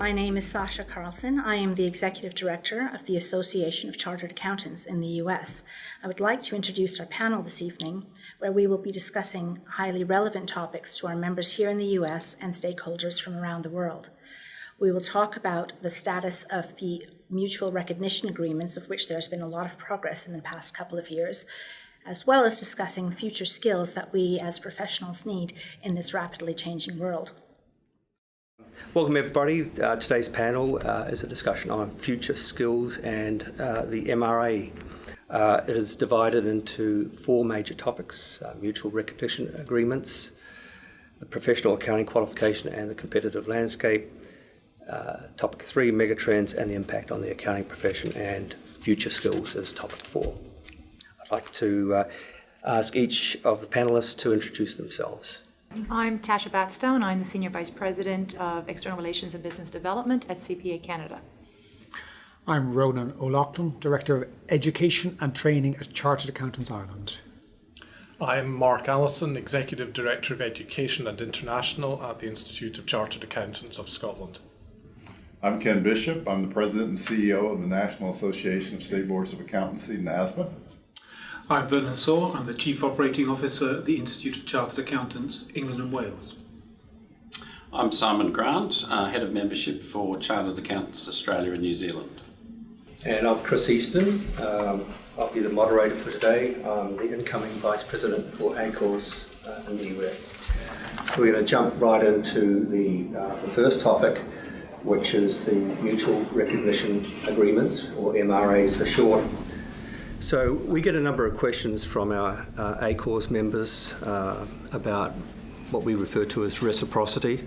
My name is Sasha Carlson. I am the Executive Director of the Association of Chartered Accountants in the U.S. I would like to introduce our panel this evening, where we will be discussing highly relevant topics to our members here in the U.S. and stakeholders from around the world. We will talk about the status of the mutual recognition agreements, of which there's been a lot of progress in the past couple of years, as well as discussing future skills that we as professionals need in this rapidly changing world. Welcome everybody. Today's panel is a discussion on future skills and the MRA. It is divided into four major topics: mutual recognition agreements, the professional accounting qualification and the competitive landscape, topic 3, megatrends and the impact on the accounting profession, and future skills is topic 4. I'd like to ask each of the panelists to introduce themselves. I'm Tasha Batstone. I'm the Senior Vice President of External Relations and Business Development at CPA Canada. I'm Ronan O'Loughlin, Director of Education and Training at Chartered Accountants Ireland. I'm Mark Allison, Executive Director of Education and International at the Institute of Chartered Accountants of Scotland. I'm Ken Bishop. I'm the President and CEO of the National Association of State Boards of Accountancy, NASBA. I'm Verna. I'm the Chief Operating Officer at the Institute of Chartered Accountants, England and Wales. I'm Simon Grant, Head of Membership for Chartered Accountants Australia and New Zealand. And I'm Chris Easton. I'll be the moderator for today. I'm the incoming Vice President for ACORS in the US. So we're going to jump right into the first topic, which is the Mutual Recognition Agreements, or MRAs for short. So we get a number of questions from our ACORS members about what we refer to as reciprocity,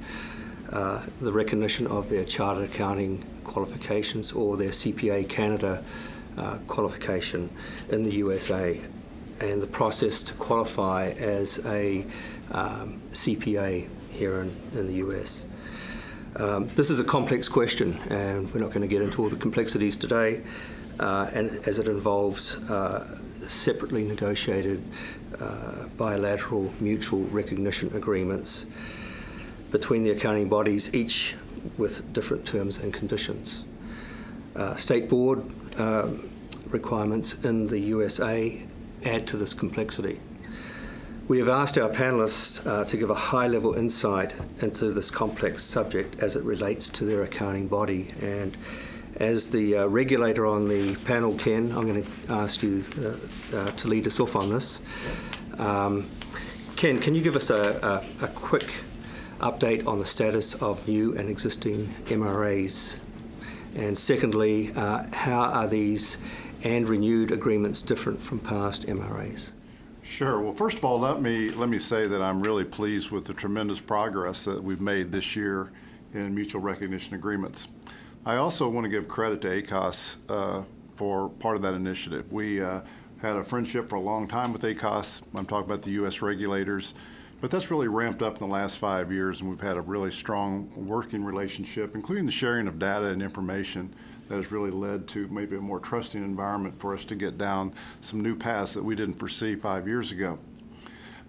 the recognition of their chartered accounting qualifications or their CPA Canada qualification in the USA, and the process to qualify as a CPA here in the US. This is a complex question, and we're not going to get into all the complexities today. And as it involves separately negotiated bilateral mutual recognition agreements between the accounting bodies, each with different terms and conditions. State board requirements in the USA add to this complexity. We have asked our panelists to give a high-level insight into this complex subject as it relates to their accounting body. And as the regulator on the panel, Ken, I'm going to ask you to lead us off on this. Ken, can you give us a quick update on the status of new and existing MRAs? And secondly, how are these and renewed agreements different from past MRAs? Sure. Well, first of all, let me say that I'm really pleased with the tremendous progress that we've made this year in mutual recognition agreements. I also want to give credit to ACOS for part of that initiative. We had a friendship for a long time with ACOS. I'm talking about the U.S. regulators, but that's really ramped up in the last 5 years, and we've had a really strong working relationship, including the sharing of data and information that has really led to maybe a more trusting environment for us to get down some new paths that we didn't foresee 5 years ago.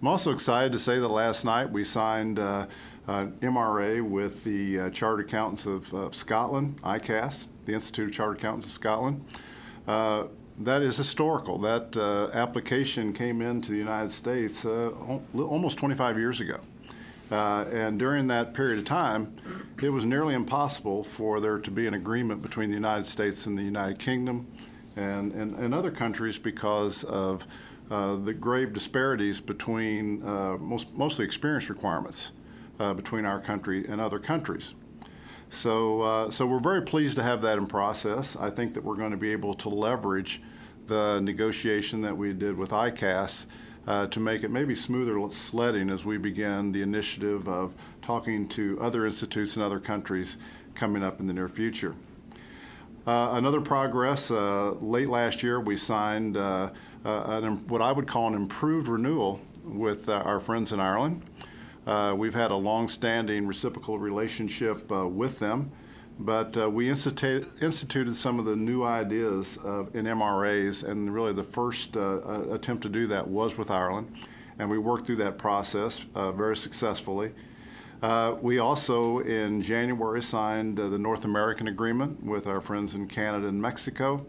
I'm also excited to say that last night we signed an MRA with the Chartered Accountants of Scotland, ICAS, the Institute of Chartered Accountants of Scotland. That is historical. That application came into the United States almost 25 years ago. And during that period of time, it was nearly impossible for there to be an agreement between the United States and the United Kingdom and other countries because of the grave disparities between mostly experience requirements between our country and other countries. So we're very pleased to have that in process. I think that we're going to be able to leverage the negotiation that we did with ICAS to make it maybe smoother sledding as we begin the initiative of talking to other institutes in other countries coming up in the near future. Another progress, late last year we signed what I would call an improved renewal with our friends in Ireland. We've had a long-standing reciprocal relationship with them, but we instituted some of the new ideas in MRAs, and really the first attempt to do that was with Ireland, and we worked through that process very successfully. We also, in January, signed the North American agreement with our friends in Canada and Mexico.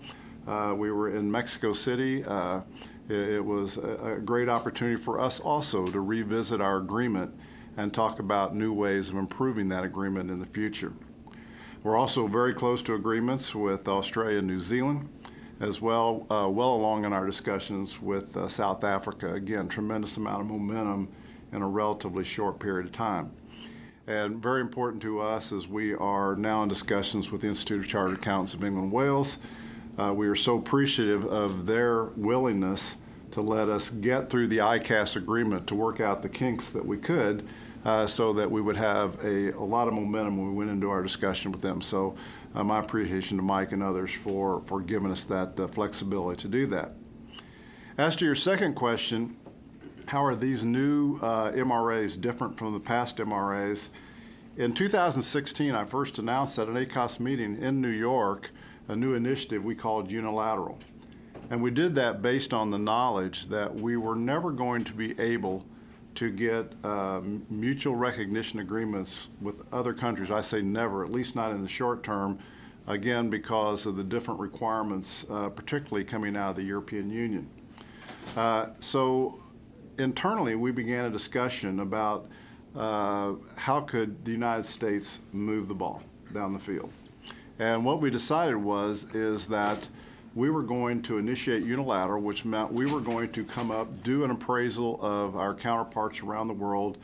We were in Mexico City. It was a great opportunity for us also to revisit our agreement and talk about new ways of improving that agreement in the future. We're also very close to agreements with Australia and New Zealand, as well along in our discussions with South Africa. Again, tremendous amount of momentum in a relatively short period of time. And very important to us is we are now in discussions with the Institute of Chartered Accountants of England and Wales. We are so appreciative of their willingness to let us get through the ICAS agreement to work out the kinks that we could so that we would have a lot of momentum when we went into our discussion with them. So my appreciation to Mike and others for giving us that flexibility to do that. As to your second question, how are these new MRAs different from the past MRAs? In 2016, I first announced at an ACOS meeting in New York a new initiative we called Unilateral. And we did that based on the knowledge that we were never going to be able to get mutual recognition agreements with other countries. I say never, at least not in the short term, again, because of the different requirements, particularly coming out of the European Union. So internally, we began a discussion about how could the United States move the ball down the field. And what we decided is that we were going to initiate unilateral, which meant we were going to come up, do an appraisal of our counterparts around the world,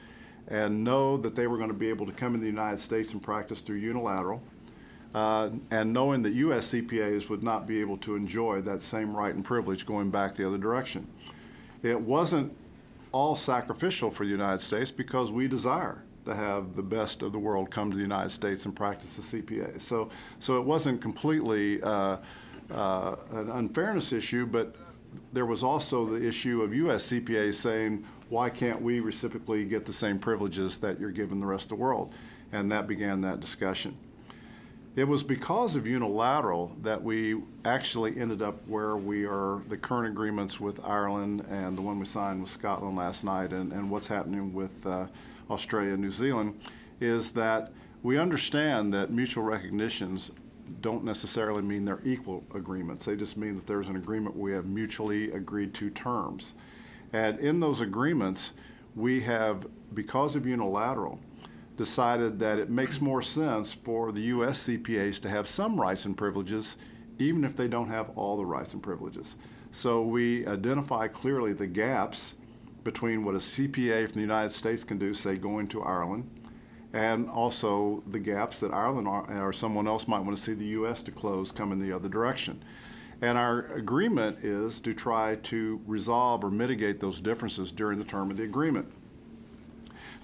and know that they were going to be able to come in the United States and practice through unilateral, and knowing that U.S. CPAs would not be able to enjoy that same right and privilege going back the other direction. It wasn't all sacrificial for the United States because we desire to have the best of the world come to the United States and practice the CPA. So it wasn't completely an unfairness issue, but there was also the issue of U.S. CPAs saying, why can't we reciprocally get the same privileges that you're giving the rest of the world? And that began that discussion. It was because of unilateral that we actually ended up where we are, the current agreements with Ireland and the one we signed with Scotland last night, and what's happening with Australia and New Zealand, is that we understand that mutual recognitions don't necessarily mean they're equal agreements. They just mean that there's an agreement where we have mutually agreed to terms. And in those agreements, we have, because of unilateral, decided that it makes more sense for the U.S. CPAs to have some rights and privileges, even if they don't have all the rights and privileges. So we identify clearly the gaps between what a CPA from the United States can do, say going to Ireland, and also the gaps that Ireland or someone else might want to see the U.S. to close coming the other direction. And our agreement is to try to resolve or mitigate those differences during the term of the agreement.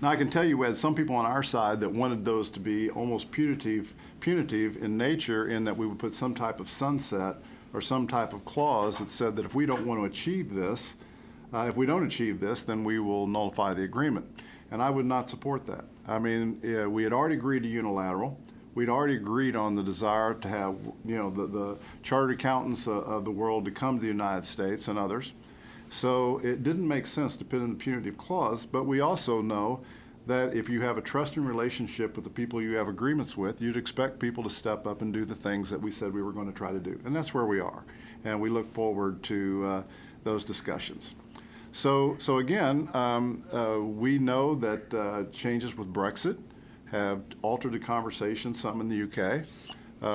Now, I can tell you we had some people on our side that wanted those to be almost punitive in nature, in that we would put some type of sunset or some type of clause that said that if we don't want to achieve this, if we don't achieve this, then we will nullify the agreement. And I would not support that. I mean, we had already agreed to unilateral. We'd already agreed on the desire to have, the chartered accountants of the world to come to the United States and others. So it didn't make sense to put in the punitive clause, but we also know that if you have a trusting relationship with the people you have agreements with, you'd expect people to step up and do the things that we said we were going to try to do. And that's where we are. And we look forward to those discussions. So again, we know that changes with Brexit have altered the conversation some in the UK.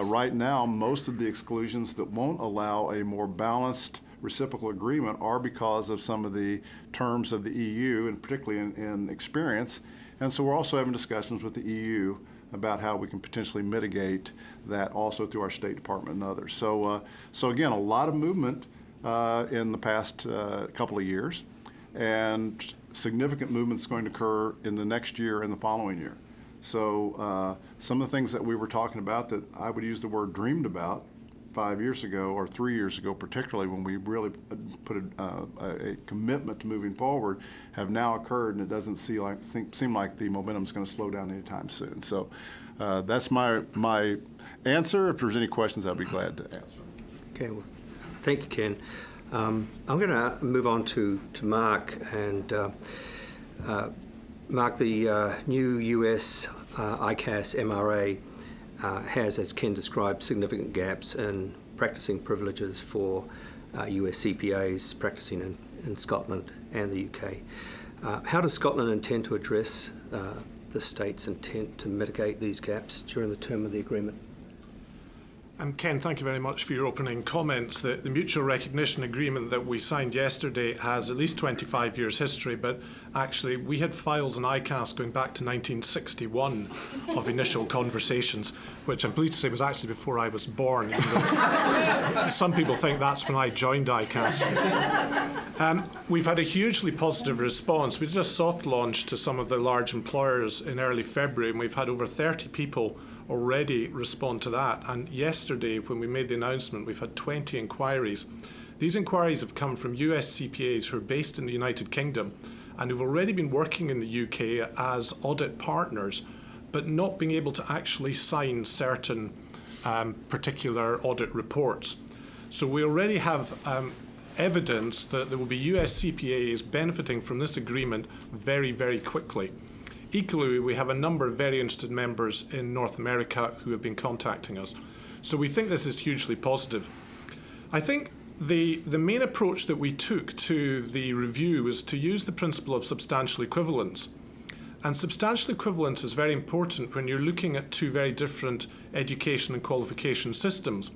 Right now, most of the exclusions that won't allow a more balanced reciprocal agreement are because of some of the terms of the EU, and particularly in experience. And so we're also having discussions with the EU about how we can potentially mitigate that also through our State Department and others. So again, a lot of movement in the past couple of years, and significant movement is going to occur in the next year and the following year. So some of the things that we were talking about that I would use the word dreamed about 5 years ago or 3 years ago, particularly when we really put a commitment to moving forward, have now occurred, and it doesn't seem like the momentum is going to slow down anytime soon. So that's my answer. If there's any questions, I'd be glad to answer. Okay, well, thank you, Ken. I'm going to move on to Mark, and Mark, the new US ICAS MRA has, as Ken described, significant gaps in practicing privileges for US CPAs practicing in Scotland and the UK. How does Scotland intend to address the state's intent to mitigate these gaps during the term of the agreement? Ken, thank you very much for your opening comments. The mutual recognition agreement that we signed yesterday has at least 25 years history, but actually we had files in ICAS going back to 1961 of initial conversations, which I'm pleased to say was actually before I was born. Some people think that's when I joined ICAS. We've had a hugely positive response. We did a soft launch to some of the large employers in early February, and we've had over 30 people already respond to that. And yesterday, when we made the announcement, we've had 20 inquiries. These inquiries have come from US CPAs who are based in the United Kingdom and who've already been working in the UK as audit partners, but not being able to actually sign certain particular audit reports. So we already have evidence that there will be US CPAs benefiting from this agreement very, very quickly. Equally, we have a number of very interested members in North America who have been contacting us. So we think this is hugely positive. I think the main approach that we took to the review was to use the principle of substantial equivalence. And substantial equivalence is very important when you're looking at two very different education and qualification systems.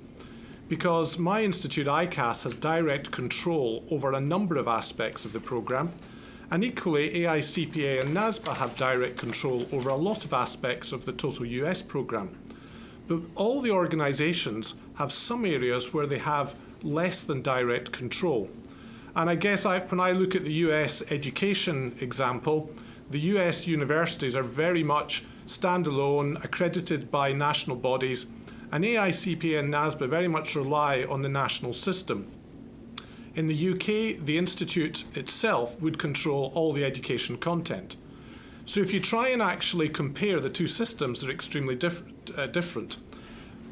Because my institute, ICAS, has direct control over a number of aspects of the programme. And equally, AICPA and NASBA have direct control over a lot of aspects of the total US programme. But all the organisations have some areas where they have less than direct control. And I guess when I look at the US education example, the US universities are very much standalone, accredited by national bodies, and AICPA and NASBA very much rely on the national system. In the UK, the institute itself would control all the education content. So if you try and actually compare the two systems, they're extremely different.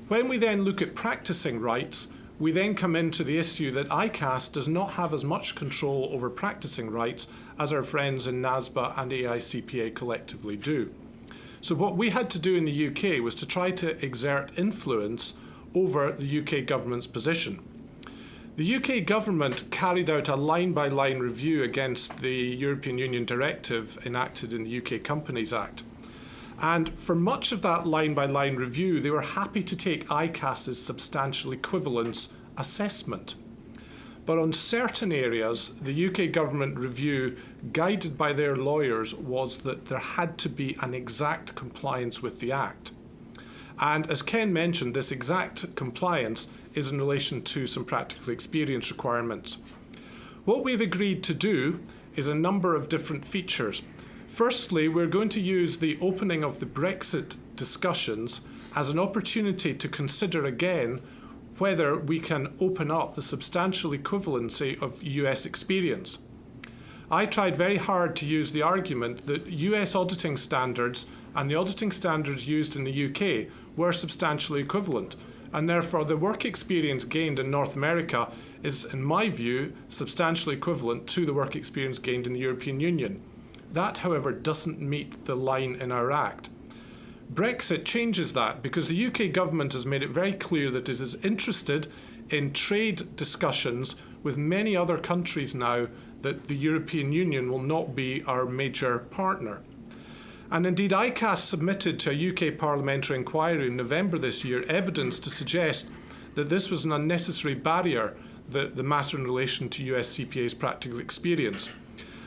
When we then look at practicing rights, we then come into the issue that ICAS does not have as much control over practicing rights as our friends in NASBA and AICPA collectively do. So what we had to do in the UK was to try to exert influence over the UK government's position. The UK government carried out a line-by-line review against the European Union directive enacted in the UK Companies Act. And for much of that line-by-line review, they were happy to take ICAS's substantial equivalence assessment. But on certain areas, the UK government review, guided by their lawyers, was that there had to be an exact compliance with the Act. And as Ken mentioned, this exact compliance is in relation to some practical experience requirements. What we've agreed to do is a number of different features. Firstly, we're going to use the opening of the Brexit discussions as an opportunity to consider again whether we can open up the substantial equivalency of US experience. I tried very hard to use the argument that US auditing standards and the auditing standards used in the UK were substantially equivalent, and therefore the work experience gained in North America is, in my view, substantially equivalent to the work experience gained in the European Union. That, however, doesn't meet the line in our Act. Brexit changes that because the UK government has made it very clear that it is interested in trade discussions with many other countries now that the European Union will not be our major partner. And indeed, ICAS submitted to a UK parliamentary inquiry in November this year evidence to suggest that this was an unnecessary barrier, the matter in relation to US CPA's practical experience.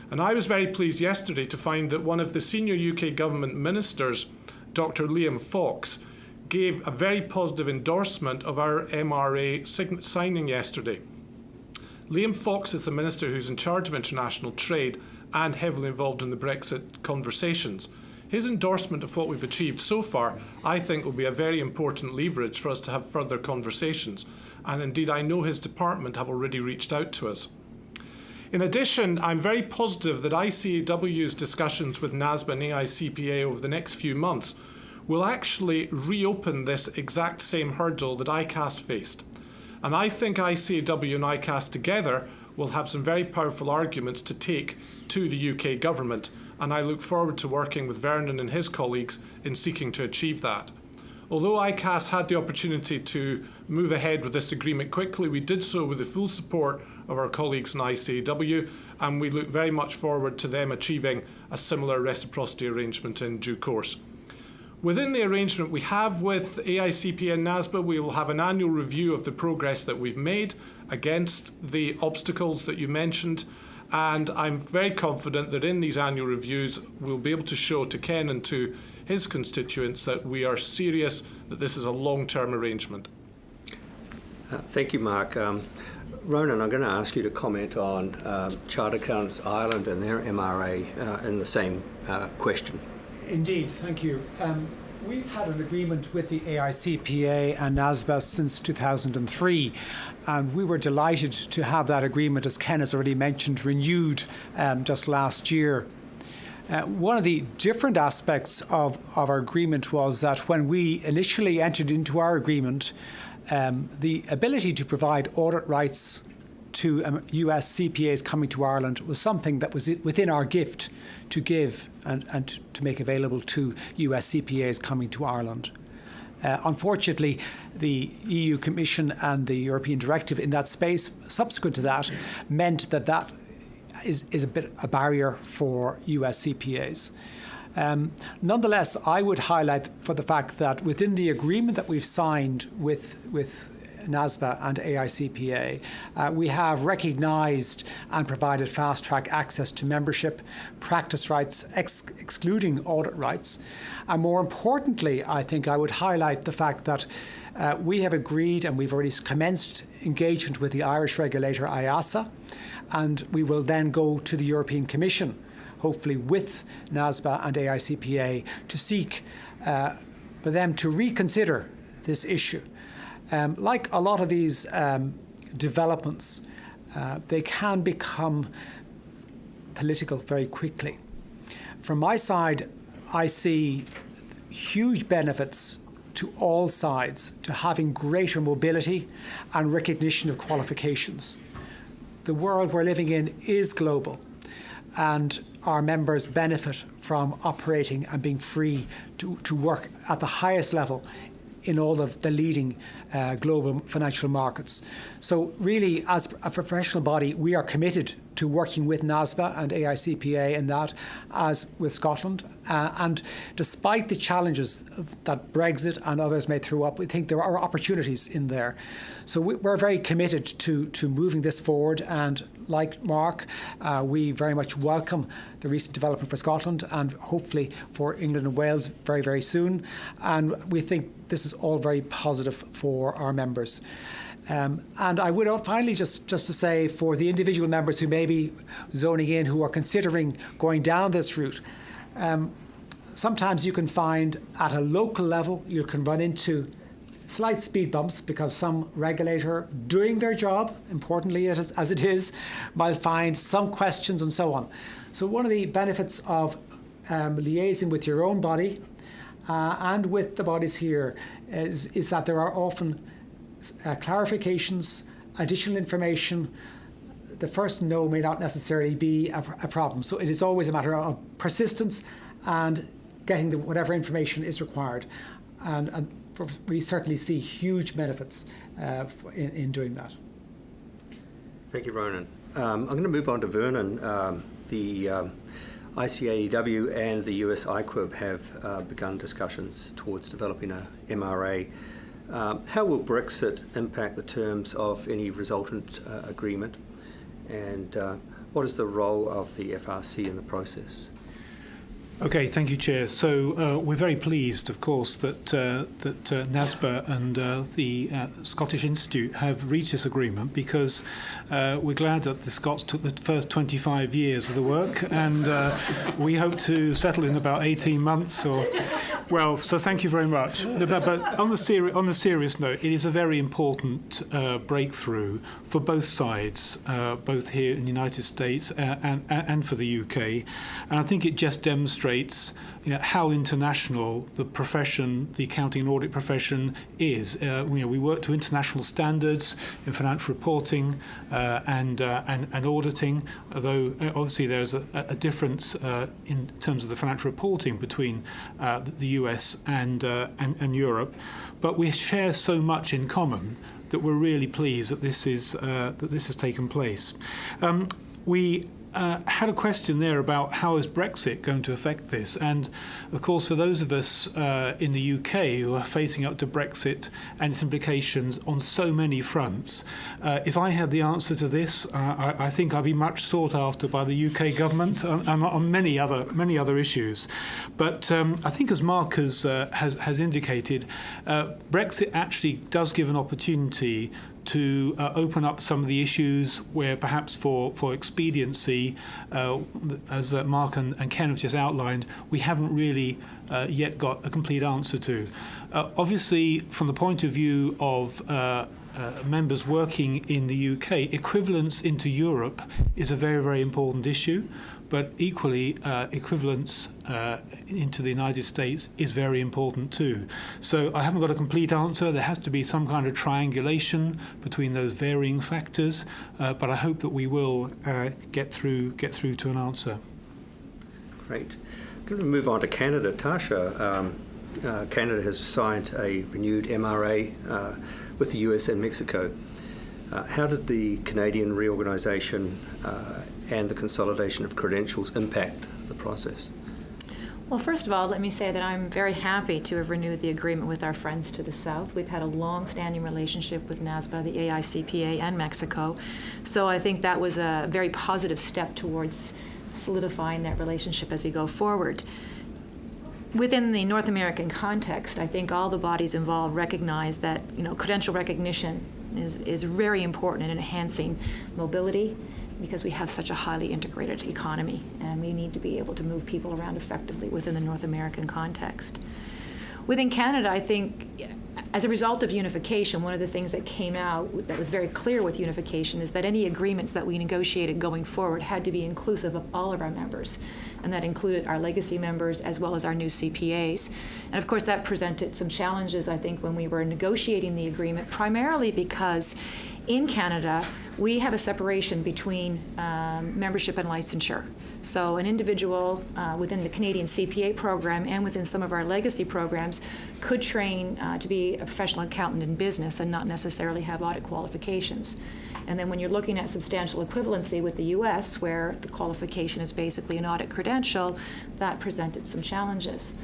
And I was very pleased yesterday to find that one of the senior UK government ministers, Dr. Liam Fox, gave a very positive endorsement of our MRA signing yesterday. Liam Fox is the minister who's in charge of international trade and heavily involved in the Brexit conversations. His endorsement of what we've achieved so far, I think, will be a very important leverage for us to have further conversations. And indeed, I know his department have already reached out to us. In addition, I'm very positive that ICAW's discussions with NASBA and AICPA over the next few months will actually reopen this exact same hurdle that ICAS faced. And I think ICAW and ICAS together will have some very powerful arguments to take to the UK government. and I look forward to working with Vernon and his colleagues in seeking to achieve that. Although ICAS had the opportunity to move ahead with this agreement quickly, we did so with the full support of our colleagues in ICAW, and we look very much forward to them achieving a similar reciprocity arrangement in due course. Within the arrangement we have with AICPA and NASBA, we will have an annual review of the progress that we've made against the obstacles that you mentioned, and I'm very confident that in these annual reviews we'll be able to show to Ken and to his constituents that we are serious, that this is a long-term arrangement. Thank you, Mark. Ronan, I'm going to ask you to comment on Chartered Accountants Ireland and their MRA in the same question. Indeed, thank you. We've had an agreement with the AICPA and NASBA since 2003, and we were delighted to have that agreement, as Ken has already mentioned, renewed just last year. One of the different aspects of our agreement was that when we initially entered into our agreement, the ability to provide audit rights to US CPAs coming to Ireland was something that was within our gift to give and to make available to US CPAs coming to Ireland. Unfortunately, the EU Commission and the European Directive in that space, subsequent to that, meant that that is a bit a barrier for US CPAs. Nonetheless, I would highlight for the fact that within the agreement that we've signed with NASBA and AICPA, we have recognised and provided fast-track access to membership, practice rights, excluding audit rights. And more importantly, I think I would highlight the fact that we have agreed and we've already commenced engagement with the Irish regulator IASA, and we will then go to the European Commission, hopefully with NASBA and AICPA, to seek for them to reconsider this issue. Like a lot of these developments, they can become political very quickly. From my side, I see huge benefits to all sides to having greater mobility and recognition of qualifications. The world we're living in is global, and our members benefit from operating and being free to work at the highest level in all of the leading global financial markets. So really, as a professional body, we are committed to working with NASBA and AICPA in that, as with Scotland. And despite the challenges that Brexit and others may throw up, we think there are opportunities in there. So we're very committed to moving this forward. And like Mark, we very much welcome the recent development for Scotland and hopefully for England and Wales very, very soon. And we think this is all very positive for our members. And I would finally just to say, for the individual members who may be zoning in, who are considering going down this route, sometimes you can find at a local level you can run into slight speed bumps because some regulator doing their job, importantly as it is, might find some questions and so on. So one of the benefits of liaising with your own body and with the bodies here is that there are often clarifications, additional information. The first no may not necessarily be a problem. So it is always a matter of persistence and getting whatever information is required. And we certainly see huge benefits in doing that. Thank you, Ronan. I'm going to move on to Vernon. The ICAEW and the US IQIB have begun discussions towards developing a MRA. How will Brexit impact the terms of any resultant agreement, and what is the role of the FRC in the process? Okay, thank you, Chair. So we're very pleased, of course, that NASBA and the Scottish Institute have reached this agreement, because we're glad that the Scots took the first 25 years of the work, and we hope to settle in about 18 months. Well, so thank you very much. But on the serious note, it is a very important breakthrough for both sides, both here in the United States and for the UK, and I think it just demonstrates demonstrates how international the profession, the accounting and audit profession is. We work to international standards in financial reporting and auditing, although obviously there's a difference in terms of the financial reporting between the US and Europe. But we share so much in common that we're really pleased that this has taken place. We had a question there about how is Brexit going to affect this, and of course for those of us in the UK who are facing up to Brexit and its implications on so many fronts, if I had the answer to this, I think I'd be much sought after by the UK government on many other issues. But I think, as Mark has indicated, Brexit actually does give an opportunity to open up some of the issues where perhaps for expediency, as Mark and Ken have just outlined, we haven't really yet got a complete answer to. Obviously, from the point of view of members working in the UK, equivalence into Europe is a very, very important issue. But equally, equivalence into the United States is very important too. So I haven't got a complete answer. There has to be some kind of triangulation between those varying factors. But I hope that we will get through to an answer. Great. I'm going to move on to Canada. Tasha, Canada has signed a renewed MRA with the US and Mexico. How did the Canadian reorganisation and the consolidation of credentials impact the process? Well, first of all, let me say that I'm very happy to have renewed the agreement with our friends to the south. We've had a long-standing relationship with NASBA, the AICPA, and Mexico. So I think that was a very positive step towards solidifying that relationship as we go forward. Within the North American context, I think all the bodies involved recognize that credential recognition is very important in enhancing mobility, because we have such a highly integrated economy and we need to be able to move people around effectively within the North American context. Within Canada, I think as a result of unification, one of the things that came out that was very clear with unification is that any agreements that we negotiated going forward had to be inclusive of all of our members, and that included our legacy members as well as our new CPAs. And of course that presented some challenges, I think, when we were negotiating the agreement, primarily because in Canada, we have a separation between membership and licensure. So an individual within the Canadian CPA program and within some of our legacy programs could train to be a professional accountant in business and not necessarily have audit qualifications. And then when you're looking at substantial equivalency with the US, where the qualification is basically an audit credential, that presented some challenges.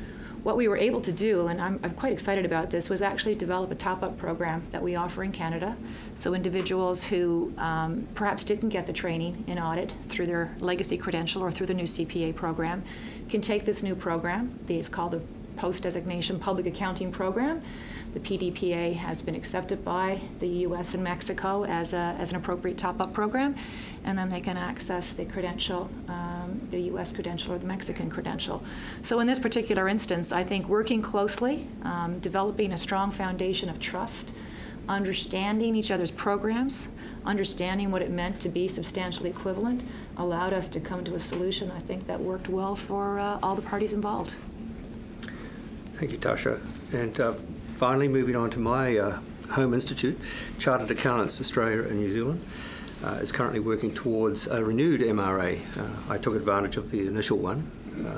What we were able to do, and I'm quite excited about this, was actually develop a top-up program that we offer in Canada. So individuals who perhaps didn't get the training in audit through their legacy credential or through the new CPA program can take this new program. It's called the Post-Designation Public Accounting Program. The PDPA has been accepted by the US and Mexico as an appropriate top-up program, and then they can access the credential, the US credential or the Mexican credential. So in this particular instance, I think working closely, developing a strong foundation of trust, understanding each other's programs, understanding what it meant to be substantially equivalent, allowed us to come to a solution, I think, that worked well for all the parties involved. Thank you, Tasha. And finally, moving on to my home institute, Chartered Accountants Australia and New Zealand is currently working towards a renewed MRA. I took advantage of the initial one,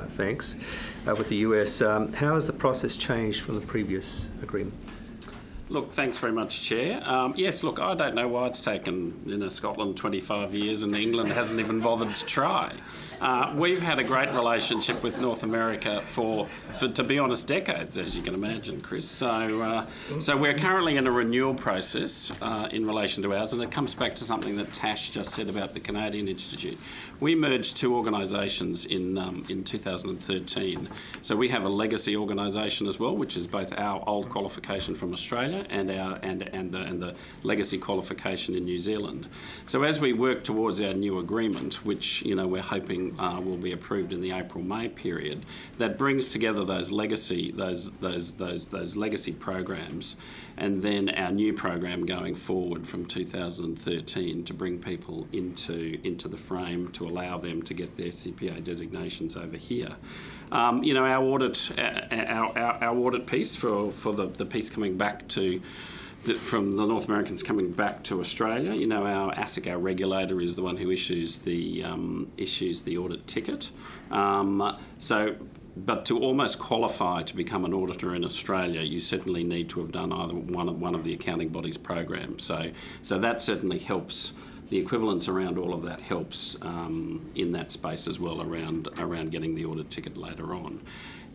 thanks, with the US. How has the process changed from the previous agreement? Look, thanks very much, Chair. Yes, look, I don't know why it's taken Scotland 25 years and England hasn't even bothered to try. We've had a great relationship with North America for, to be honest, decades, as you can imagine, Chris. So we're currently in a renewal process in relation to ours, and it comes back to something that Tash just said about the Canadian Institute. We merged two organisations in 2013. So we have a legacy organisation as well, which is both our old qualification from Australia and the legacy qualification in New Zealand. So as we work towards our new agreement, which we're hoping will be approved in the April-May period, that brings together those legacy legacy programs, and then our new program going forward from 2013 to bring people into the frame to allow them to get their CPA designations over here. Our audit piece for the piece coming back from the North Americans coming back to Australia. Our ASIC, our regulator, is the one who issues the audit ticket. But to almost qualify to become an auditor in Australia, you certainly need to have done either one of the Accounting Bodies programs. So that certainly helps. The equivalence around all of that helps in that space as well around getting the audit ticket later on.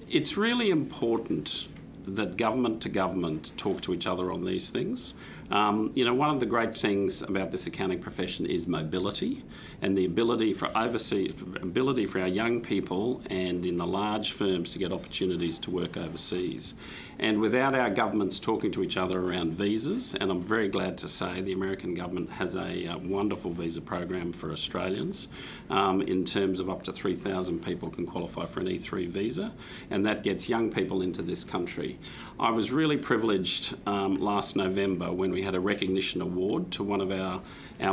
It's really important that government to government talk to each other on these things. One of the great things about this accounting profession is mobility, and the ability for our young people and in the large firms to get opportunities to work overseas. And without our governments talking to each other around visas, and I'm very glad to say the American government has a wonderful visa program for Australians in terms of up to 3,000 people can qualify for an E3 visa, and that gets young people into this country. I was really privileged last November when we had a recognition award to one of our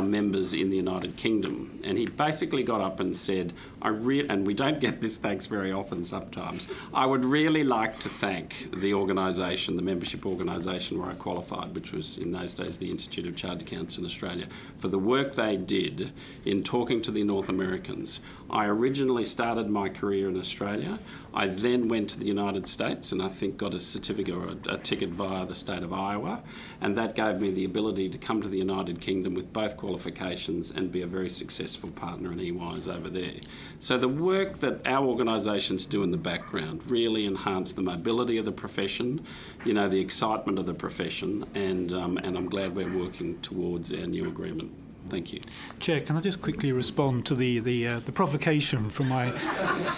members in the United Kingdom, and he basically got up and said, and we don't get this thanks very often sometimes, I would really like to thank the organisation, the membership organisation where I qualified, which was in those days the Institute of Chartered Accountants in Australia, for the work they did in talking to the North Americans. I originally started my career in Australia. I then went to the United States and I think got a certificate or a ticket via the state of Iowa, and that gave me the ability to come to the United Kingdom with both qualifications and be a very successful partner in EYs over there. So the work that our organisations do in the background really enhance the mobility of the profession, the excitement of the profession, and I'm glad we're working towards our new agreement. Thank you. Chair, can I just quickly respond to the provocation from my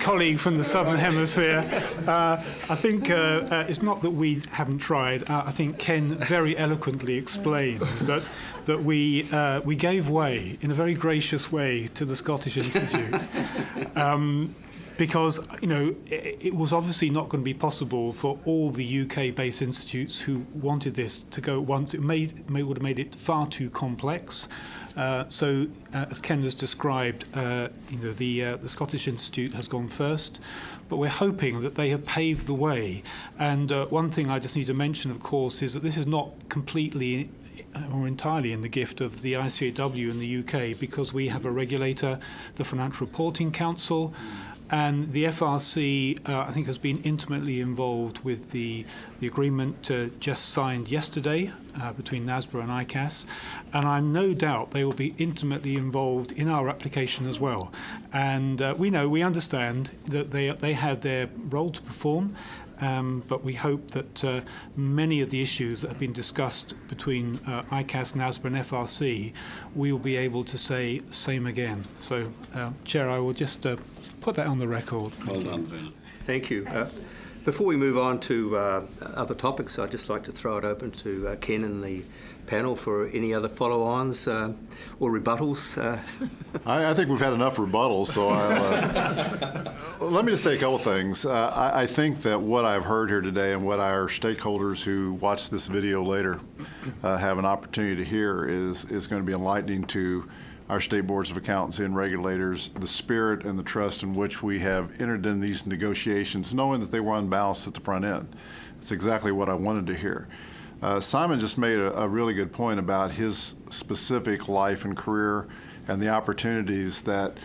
colleague from the Southern Hemisphere? I think it's not that we haven't tried. I think Ken very eloquently explained that we gave way in a very gracious way to the Scottish Institute. Because, it was obviously not going to be possible for all the UK-based institutes who wanted this to go at once. It would have made it far too complex. So, as Ken has described, the Scottish Institute has gone first, but we're hoping that they have paved the way. And one thing I just need to mention, of course, is that this is not completely or entirely in the gift of the ICAW in the UK, because we have a regulator, the Financial Reporting Council, and the FRC, I think, has been intimately involved with the agreement just signed yesterday between NASBA and ICAS. And I'm no doubt they will be intimately involved in our application as well. And we understand that they have their role to perform, but we hope that many of the issues that have been discussed between ICAS, NASBA and FRC, we will be able to say the same again. So, Chair, I will just put that on the record. Well done, Verna. Thank you. Before we move on to other topics, I'd just like to throw it open to Ken and the panel for any other follow-ons or rebuttals. I think we've had enough rebuttals, so let me just say a couple things. I think that what I've heard here today and what our stakeholders who watch this video later have an opportunity to hear is going to be enlightening to our state boards of accountancy and regulators, the spirit and the trust in which we have entered in these negotiations, knowing that they were unbalanced at the front end. It's exactly what I wanted to hear. Simon just made a really good point about his specific life and career and the opportunities that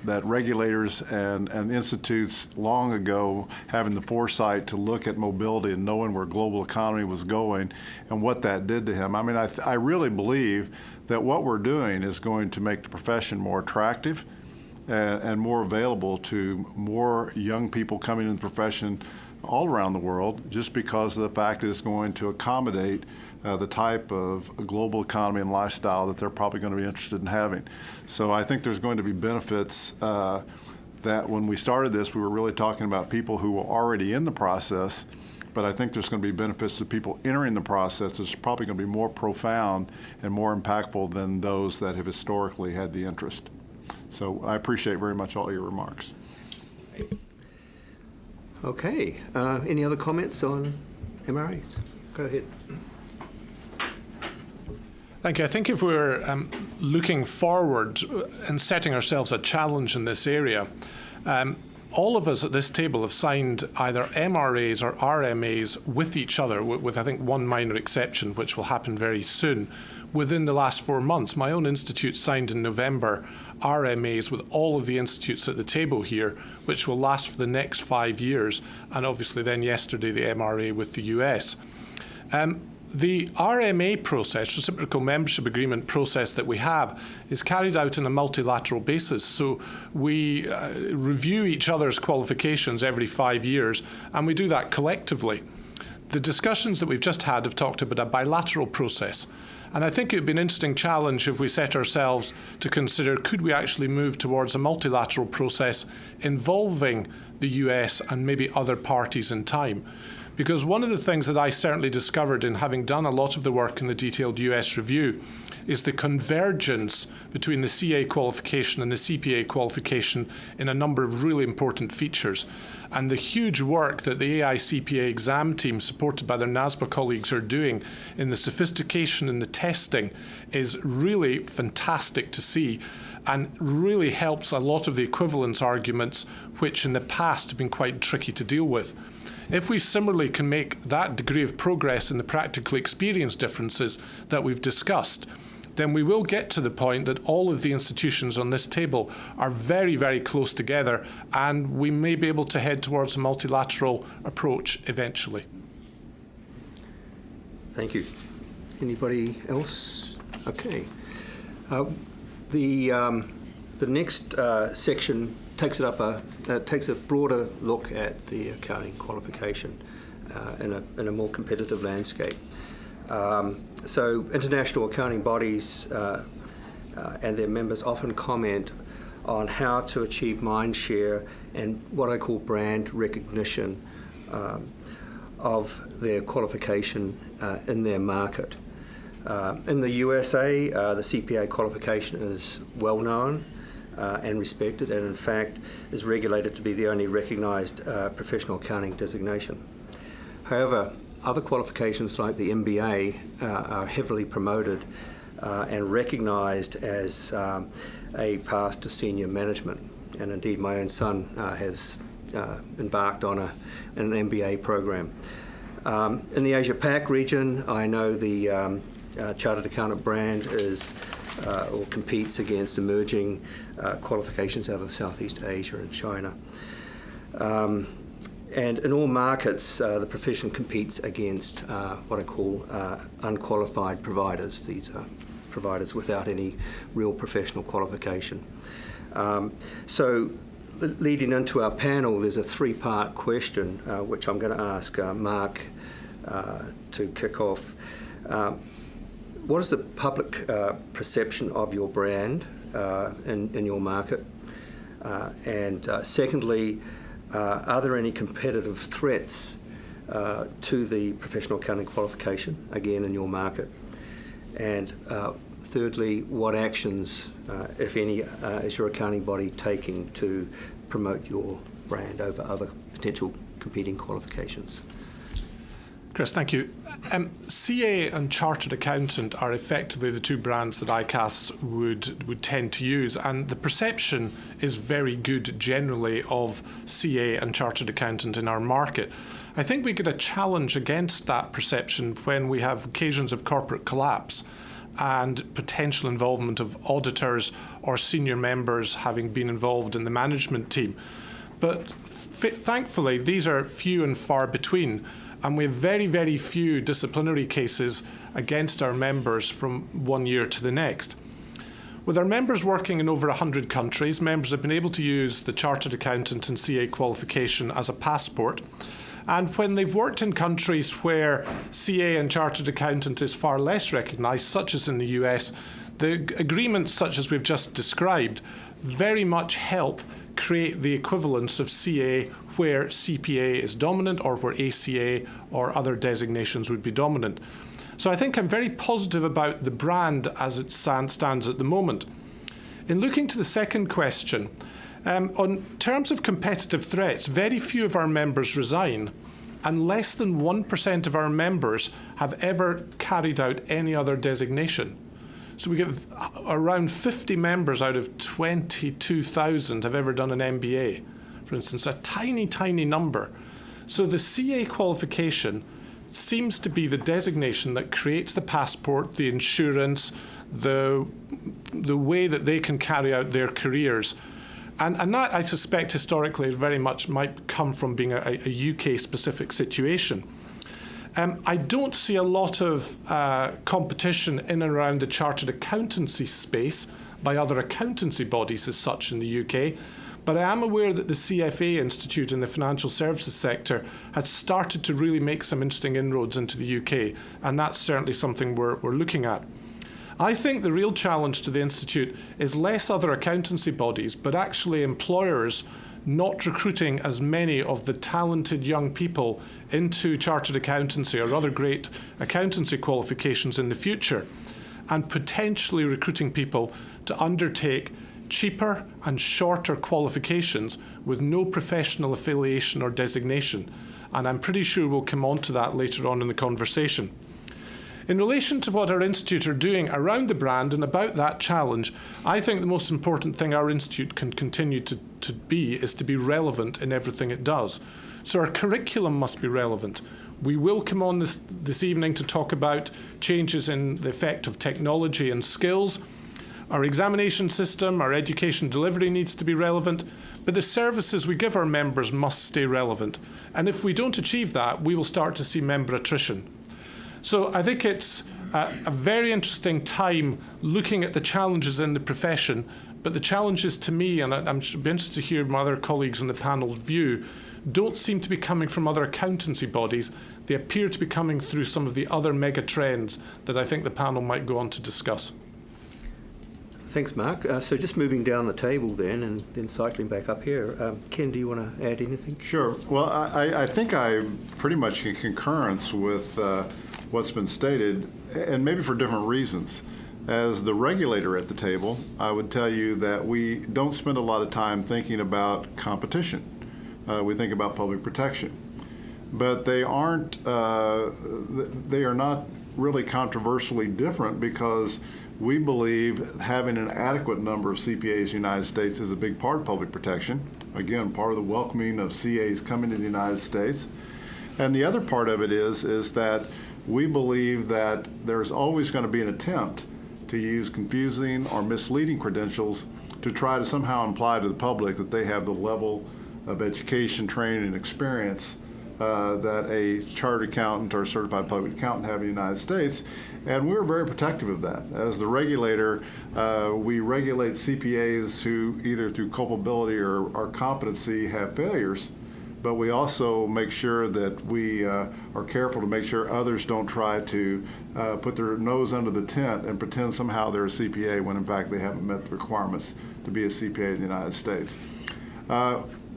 regulators and institutes long ago having the foresight to look at mobility and knowing where global economy was going and what that did to him. I mean, I really believe that what we're doing is going to make the profession more attractive and more available to more young people coming in the profession all around the world, just because of the fact that it's going to accommodate the type of global economy and lifestyle that they're probably going to be interested in having. So I think there's going to be benefits that when we started this, we were really talking about people who were already in the process, but I think there's going to be benefits to people entering the process that's probably going to be more profound and more impactful than those that have historically had the interest. So I appreciate very much all your remarks. Okay. Any other comments on MRAs? Go ahead. Thank you. I think if we're looking forward and setting ourselves a challenge in this area, all of us at this table have signed either MRAs or RMAs with each other, with I think one minor exception, which will happen very soon, within the last 4 months. My own institute signed in November RMAs with all of the institutes at the table here, which will last for the next 5 years, and obviously then yesterday the MRA with the US. The RMA process, reciprocal membership agreement process that we have, is carried out on a multilateral basis. So we review each other's qualifications every 5 years, and we do that collectively. The discussions that we've just had have talked about a bilateral process. And I think it would be an interesting challenge if we set ourselves to consider, could we actually move towards a multilateral process involving the US and maybe other parties in time? Because one of the things that I certainly discovered in having done a lot of the work in the detailed US review is the convergence between the CA qualification and the CPA qualification in a number of really important features. And the huge work that the AI-CPA exam team, supported by their NASBA colleagues, are doing in the sophistication and the testing is really fantastic to see, and really helps a lot of the equivalence arguments which in the past have been quite tricky to deal with. If we similarly can make that degree of progress in the practical experience differences that we've discussed, then we will get to the point that all of the institutions on this table are very, very close together, and we may be able to head towards a multilateral approach eventually. Thank you. Anybody else? Okay. The next section takes a broader look at the accounting qualification in a more competitive landscape. So international accounting bodies and their members often comment on how to achieve mind share and what I call brand recognition of their qualification in their market. In the USA, the CPA qualification is well known and respected, and in fact is regulated to be the only recognised professional accounting designation. However, other qualifications like the MBA are heavily promoted and recognised as a path to senior management. And indeed, my own son has embarked on an MBA program. In the Asia-Pac region, I know the Chartered Accountant brand is or competes against emerging qualifications out of Southeast Asia and China. And in all markets, the profession competes against what I call unqualified providers. These are providers without any real professional qualification. So leading into our panel, there's a three-part question, which I'm going to ask Mark to kick off. What is the public perception of your brand in your market? And secondly, are there any competitive threats to the professional accounting qualification, again, in your market? And thirdly, what actions, if any, is your accounting body taking to promote your brand over other potential competing qualifications? Chris, thank you. CA and Chartered Accountant are effectively the two brands that ICAS would tend to use, and the perception is very good generally of CA and Chartered Accountant in our market. I think we get a challenge against that perception when we have occasions of corporate collapse and potential involvement of auditors or senior members having been involved in the management team. But thankfully, these are few and far between. And we have very, very few disciplinary cases against our members from one year to the next. With our members working in over 100 countries, members have been able to use the Chartered Accountant and CA qualification as a passport. And when they've worked in countries where CA and Chartered Accountant is far less recognised, such as in the US, the agreements such as we've just described very much help create the equivalence of CA where CPA is dominant or where ACA or other designations would be dominant. So I think I'm very positive about the brand as it stands at the moment. In looking to the second question, on terms of competitive threats, very few of our members resign, and less than 1% of our members have ever carried out any other designation. So we get around 50 members out of 22,000 have ever done an MBA. for instance, a tiny, tiny number. So the CA qualification seems to be the designation that creates the passport, the insurance, the way that they can carry out their careers. And that, I suspect, historically very much might come from being a UK-specific situation. I don't see a lot of competition in and around the chartered accountancy space by other accountancy bodies as such in the UK, but I am aware that the CFA Institute in the financial services sector has started to really make some interesting inroads into the UK, and that's certainly something we're looking at. I think the real challenge to the Institute is less other accountancy bodies, but actually employers not recruiting as many of the talented young people into chartered accountancy or other great accountancy qualifications in the future, and potentially recruiting people to undertake cheaper and shorter qualifications with no professional affiliation or designation. And I'm pretty sure we'll come on to that later on in the conversation. In relation to what our institute are doing around the brand and about that challenge, I think the most important thing our institute can continue to be is to be relevant in everything it does. So our curriculum must be relevant. We will come on this evening to talk about changes in the effect of technology and skills. Our examination system, our education delivery needs to be relevant, but the services we give our members must stay relevant. And if we don't achieve that, we will start to see member attrition. So I think it's a very interesting time looking at the challenges in the profession, but the challenges to me, and I'm interested to hear my other colleagues on the panel's view, don't seem to be coming from other accountancy bodies. They appear to be coming through some of the other mega trends that I think the panel might go on to discuss. Thanks, Mark. So just moving down the table then and cycling back up here. Ken, do you want to add anything? Sure. Well, I think I'm pretty much in concurrence with what's been stated, and maybe for different reasons. As the regulator at the table, I would tell you that we don't spend a lot of time thinking about competition. We think about public protection. But they are not really controversially different, because we believe having an adequate number of CPAs in the United States is a big part of public protection. Again, part of the welcoming of CAs coming to the United States. And the other part of it is that we believe that there's always going to be an attempt to use confusing or misleading credentials to try to somehow imply to the public that they have the level of education, training, and experience that a chartered accountant or certified public accountant have in the United States. And we're very protective of that. As the regulator, we regulate CPAs who either through culpability or competency have failures, but we also make sure that we are careful to make sure others don't try to put their nose under the tent and pretend somehow they're a CPA when in fact they haven't met the requirements to be a CPA in the United States.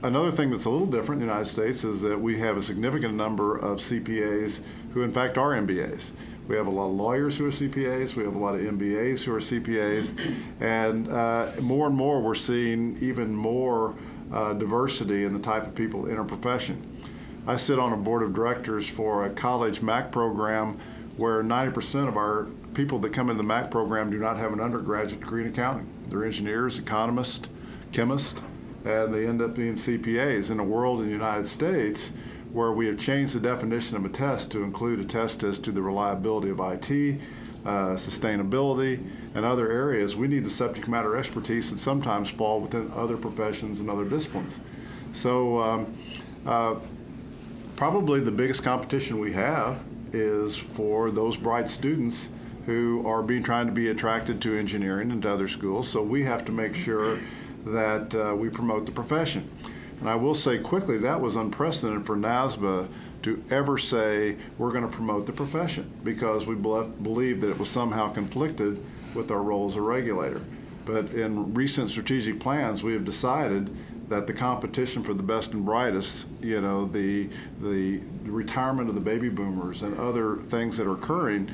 Another thing that's a little different in the United States is that we have a significant number of CPAs who in fact are MBAs. We have a lot of lawyers who are CPAs, we have a lot of MBAs who are CPAs, and more we're seeing even more diversity in the type of people in our profession. I sit on a board of directors for a college MAC program where 90% of our people that come into the MAC program do not have an undergraduate degree in accounting. They're engineers, economists, chemists, and they end up being CPAs in a world in the United States where we have changed the definition of a test to include a test as to the reliability of IT, sustainability, and other areas. We need the subject matter expertise that sometimes fall within other professions and other disciplines. So probably the biggest competition we have is for those bright students who are trying to be attracted to engineering and to other schools. So we have to make sure that we promote the profession. And I will say quickly, that was unprecedented for NASBA to ever say we're going to promote the profession, because we believed that it was somehow conflicted with our role as a regulator. But in recent strategic plans, we have decided that the competition for the best and brightest, the retirement of the baby boomers and other things that are occurring,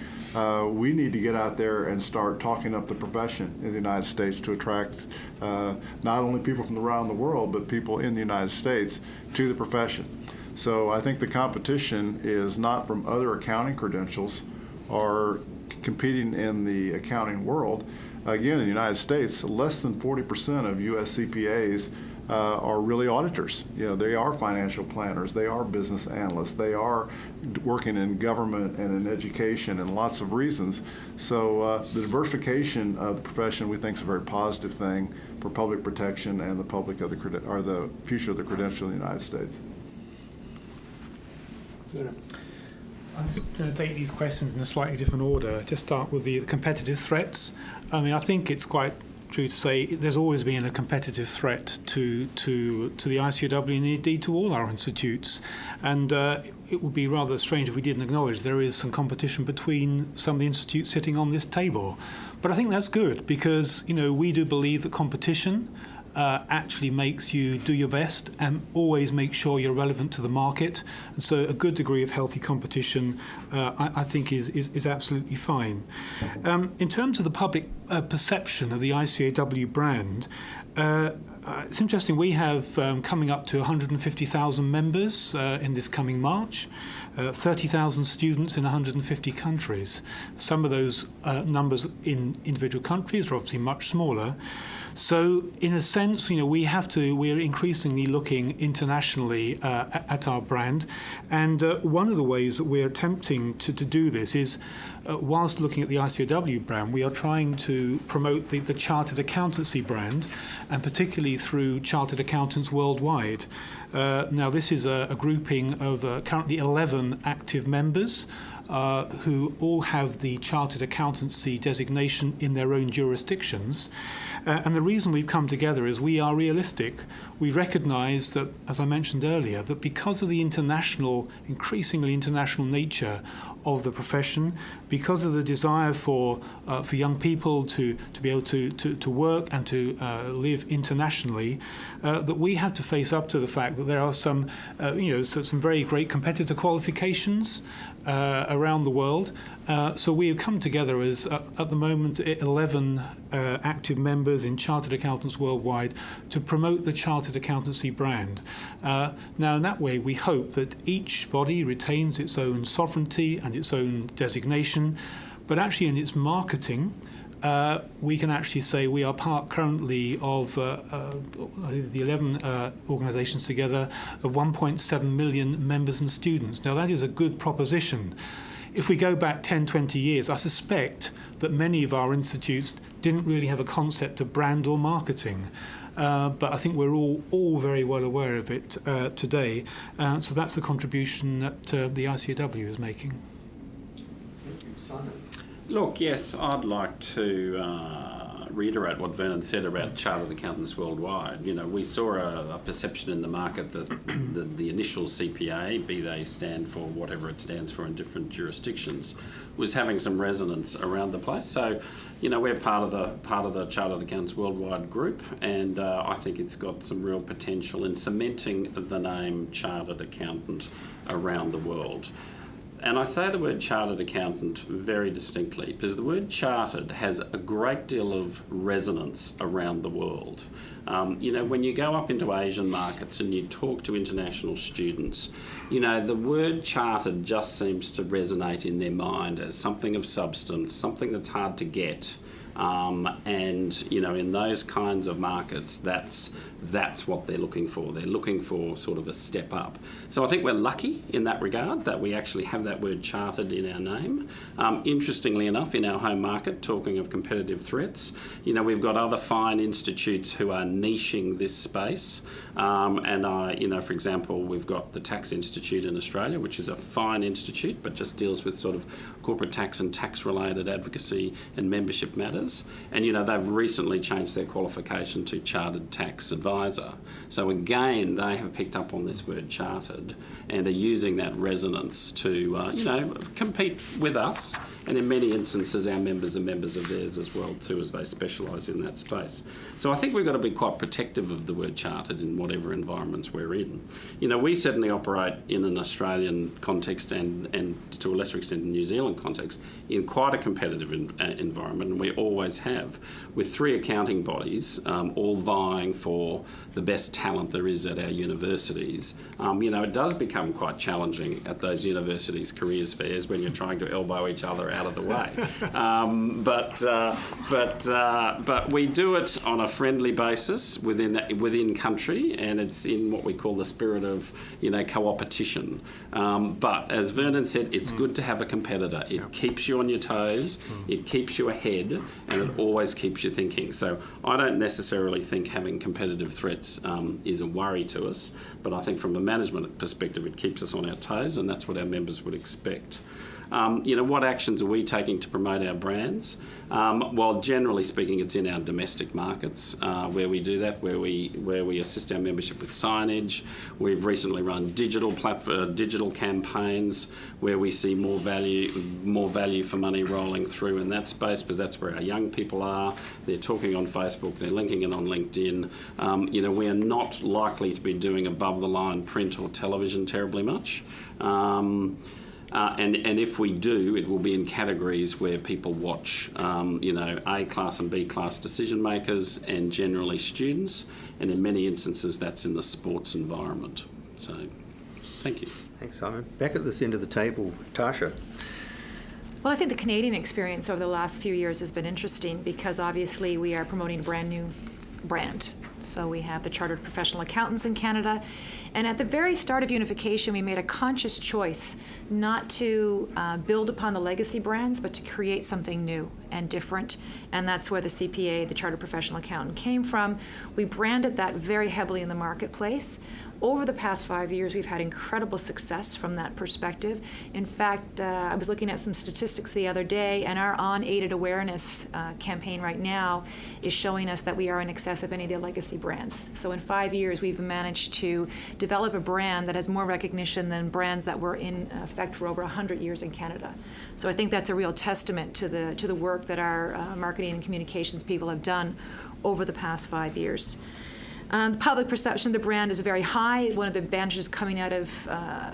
we need to get out there and start talking up the profession in the United States to attract not only people from around the world, but people in the United States to the profession. So I think the competition is not from other accounting credentials or competing in the accounting world. Again, in the United States, less than 40% of U.S. CPAs are really auditors. They are financial planners, they are business analysts, they are working in government and in education and lots of reasons. So the diversification of the profession we think is a very positive thing for public protection and the public of the future of the credential in the United States. I'm just going to take these questions in a slightly different order. Just start with the competitive threats. I mean, I think it's quite true to say there's always been a competitive threat to the ICAW and indeed to all our institutes. And it would be rather strange if we didn't acknowledge there is some competition between some of the institutes sitting on this table. But I think that's good because, we do believe that competition actually makes you do your best and always make sure you're relevant to the market. And so a good degree of healthy competition, I think, is absolutely fine. In terms of the public perception of the ICAW brand, it's interesting. We have coming up to 150,000 members in this coming March, 30,000 students in 150 countries. Some of those numbers in individual countries are obviously much smaller. So, in a sense, we're increasingly looking internationally at our brand. And one of the ways that we're attempting to do this is, whilst looking at the ICAW brand, we are trying to promote the chartered accountancy brand, and particularly through chartered accountants worldwide. Now, this is a grouping of currently 11 active members who all have the chartered accountancy designation in their own jurisdictions. And the reason we've come together is we are realistic. We recognise that, as I mentioned earlier, that because of the increasingly international nature of the profession, because of the desire for young people to be able to work and to live internationally, that we have to face up to the fact that there are some very great competitor qualifications around the world. So we have come together as, at the moment, 11 active members in Chartered Accountants Worldwide to promote the Chartered Accountancy brand. Now, in that way, we hope that each body retains its own sovereignty and its own designation, but actually in its marketing, we can actually say we are part currently of the 11 organisations together of 1.7 million members and students. Now, that is a good proposition. If we go back 10, 20 years, I suspect that many of our institutes didn't really have a concept of brand or marketing. But I think we're all very well aware of it today. So that's the contribution that the ICAW is making. Look, yes, I'd like to reiterate what Vernon said about chartered accountants worldwide. We saw a perception in the market that the initial CPA, be they stand for whatever it stands for in different jurisdictions, was having some resonance around the place. So, we're part of the Chartered Accountants Worldwide group, and I think it's got some real potential in cementing the name Chartered Accountant around the world. And I say the word chartered accountant very distinctly because the word chartered has a great deal of resonance around the world. When you go up into Asian markets and you talk to international students, the word chartered just seems to resonate in their mind as something of substance, something that's hard to get. In those kinds of markets, that's what they're looking for. They're looking for sort of a step up. So I think we're lucky in that regard that we actually have that word chartered in our name. Interestingly enough, in our home market, talking of competitive threats, we've got other fine institutes who are niching this space. For example, we've got the Tax Institute in Australia, which is a fine institute, but just deals with sort of corporate tax and tax-related advocacy and membership matters. And, they've recently changed their qualification to Chartered Tax Advisor. So again, they have picked up on this word chartered and are using that resonance to, compete with us. And in many instances, our members are members of theirs as well, too, as they specialise in that space. So I think we've got to be quite protective of the word chartered in whatever environments we're in. We certainly operate in an Australian context and to a lesser extent in New Zealand context in quite a competitive environment, and we're all always have, with 3 accounting bodies all vying for the best talent there is at our universities, it does become quite challenging at those universities' careers fairs when you're trying to elbow each other out of the way. But we do it on a friendly basis within country, and it's in what we call the spirit of co-opetition. But as Vernon said, it's good to have a competitor. It keeps you on your toes, it keeps you ahead, and it always keeps you thinking. So I don't necessarily think having competitive threats is a worry to us, but I think from a management perspective it keeps us on our toes, and that's what our members would expect. What actions are we taking to promote our brands? Well, generally speaking, it's in our domestic markets where we do that, where we assist our membership with signage. We've recently run digital campaigns where we see more value for money rolling through in that space, because that's where our young people are. They're talking on Facebook, they're linking it on LinkedIn. We are not likely to be doing above-the-line print or television terribly much. And if we do, it will be in categories where people watch, A-class and B-class decision makers and generally students, and in many instances that's in the sports environment. So, thank you. Thanks, Simon. Back at this end of the table, Tasha. Well, I think the Canadian experience over the last few years has been interesting because obviously we are promoting a brand new brand. So we have the Chartered Professional Accountants in Canada. And at the very start of unification, we made a conscious choice not to build upon the legacy brands, but to create something new and different. And that's where the CPA, the Chartered Professional Accountant, came from. We branded that very heavily in the marketplace. Over the past 5 years, we've had incredible success from that perspective. In fact, I was looking at some statistics the other day, and our unaided awareness campaign right now is showing us that we are in excess of any of the legacy brands. So in 5 years, we've managed to develop a brand that has more recognition than brands that were in effect for over 100 years in Canada. So I think that's a real testament to the work that our marketing and communications people have done over the past 5 years. The public perception of the brand is very high. One of the advantages coming out of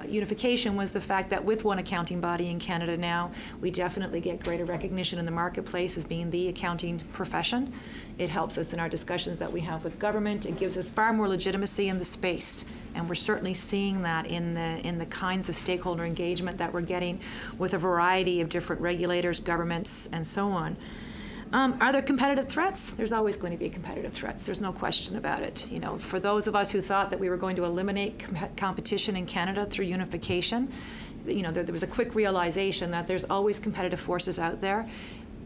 unification was the fact that with one accounting body in Canada now, we definitely get greater recognition in the marketplace as being the accounting profession. It helps us in our discussions that we have with government. It gives us far more legitimacy in the space, and we're certainly seeing that in the kinds of stakeholder engagement that we're getting with a variety of different regulators, governments, and so on. Are there competitive threats? There's always going to be competitive threats. There's no question about it. For those of us who thought that we were going to eliminate competition in Canada through unification, there was a quick realization that there's always competitive forces out there.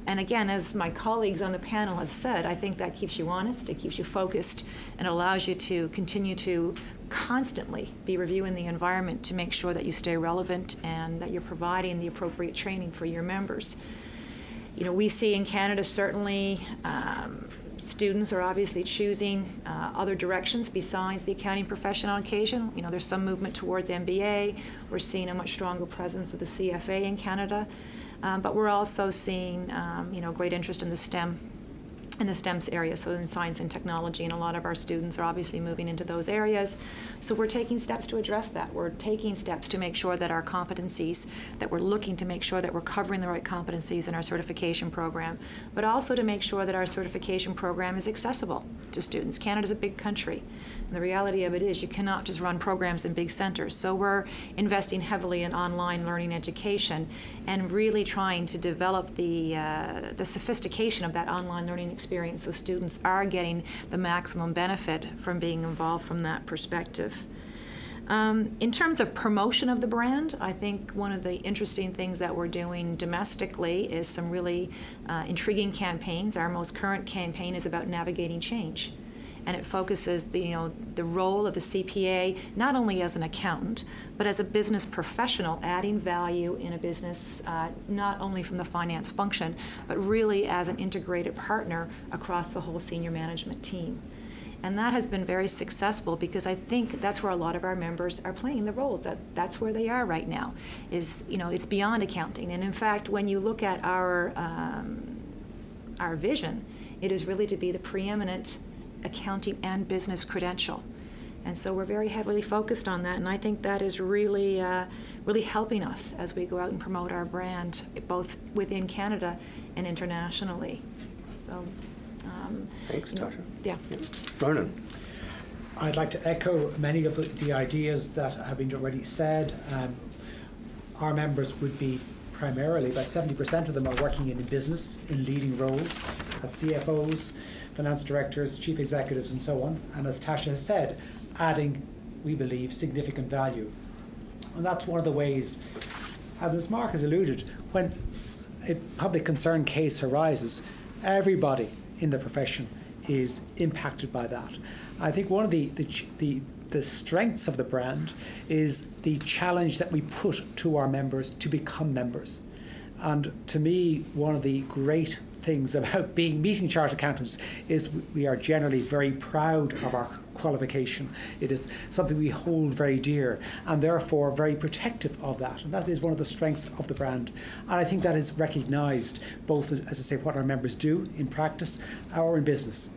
And again, as my colleagues on the panel have said, I think that keeps you honest, it keeps you focused, and allows you to continue to constantly be reviewing the environment to make sure that you stay relevant and that you're providing the appropriate training for your members. We see in Canada certainly students are obviously choosing other directions besides the accounting profession on occasion. There's some movement towards MBA. We're seeing a much stronger presence of the CFA in Canada. But we're also seeing, great interest in the STEMs area, so in science and technology, and a lot of our students are obviously moving into those areas. So we're taking steps to address that. We're taking steps to make sure that our competencies, that we're looking to make sure that we're covering the right competencies in our certification program, but also to make sure that our certification program is accessible to students. Canada's a big country, and the reality of it is you cannot just run programs in big centers. So we're investing heavily in online learning education and really trying to develop the sophistication of that online learning experience so students are getting the maximum benefit from being involved from that perspective. In terms of promotion of the brand, I think one of the interesting things that we're doing domestically is some really intriguing campaigns. Our most current campaign is about navigating change. And it focuses the role of the CPA not only as an accountant, but as a business professional, adding value in a business, not only from the finance function, but really as an integrated partner across the whole senior management team. And that has been very successful because I think that's where a lot of our members are playing the roles. That's where they are right now. It's beyond accounting. And in fact, when you look at our vision, it is really to be the preeminent accounting and business credential. And so we're very heavily focused on that, and I think that is really helping us as we go out and promote our brand, both within Canada and internationally. So, Thanks, Tasha. yeah. Verna. I'd like to echo many of the ideas that have been already said. Our members would be primarily, about 70% of them are working in business, in leading roles, as CFOs, finance directors, chief executives, and so on. And as Tasha has said, adding, we believe, significant value. And that's one of the ways, and as Mark has alluded, when a public concern case arises, everybody in the profession is impacted by that. I think one of the strengths of the brand is the challenge that we put to our members to become members. And to me, one of the great things about meeting chartered accountants is we are generally very proud of our qualification. It is something we hold very dear and therefore very protective of that. And that is one of the strengths of the brand. And I think that is recognised both, as I say, what our members do in practice or in business.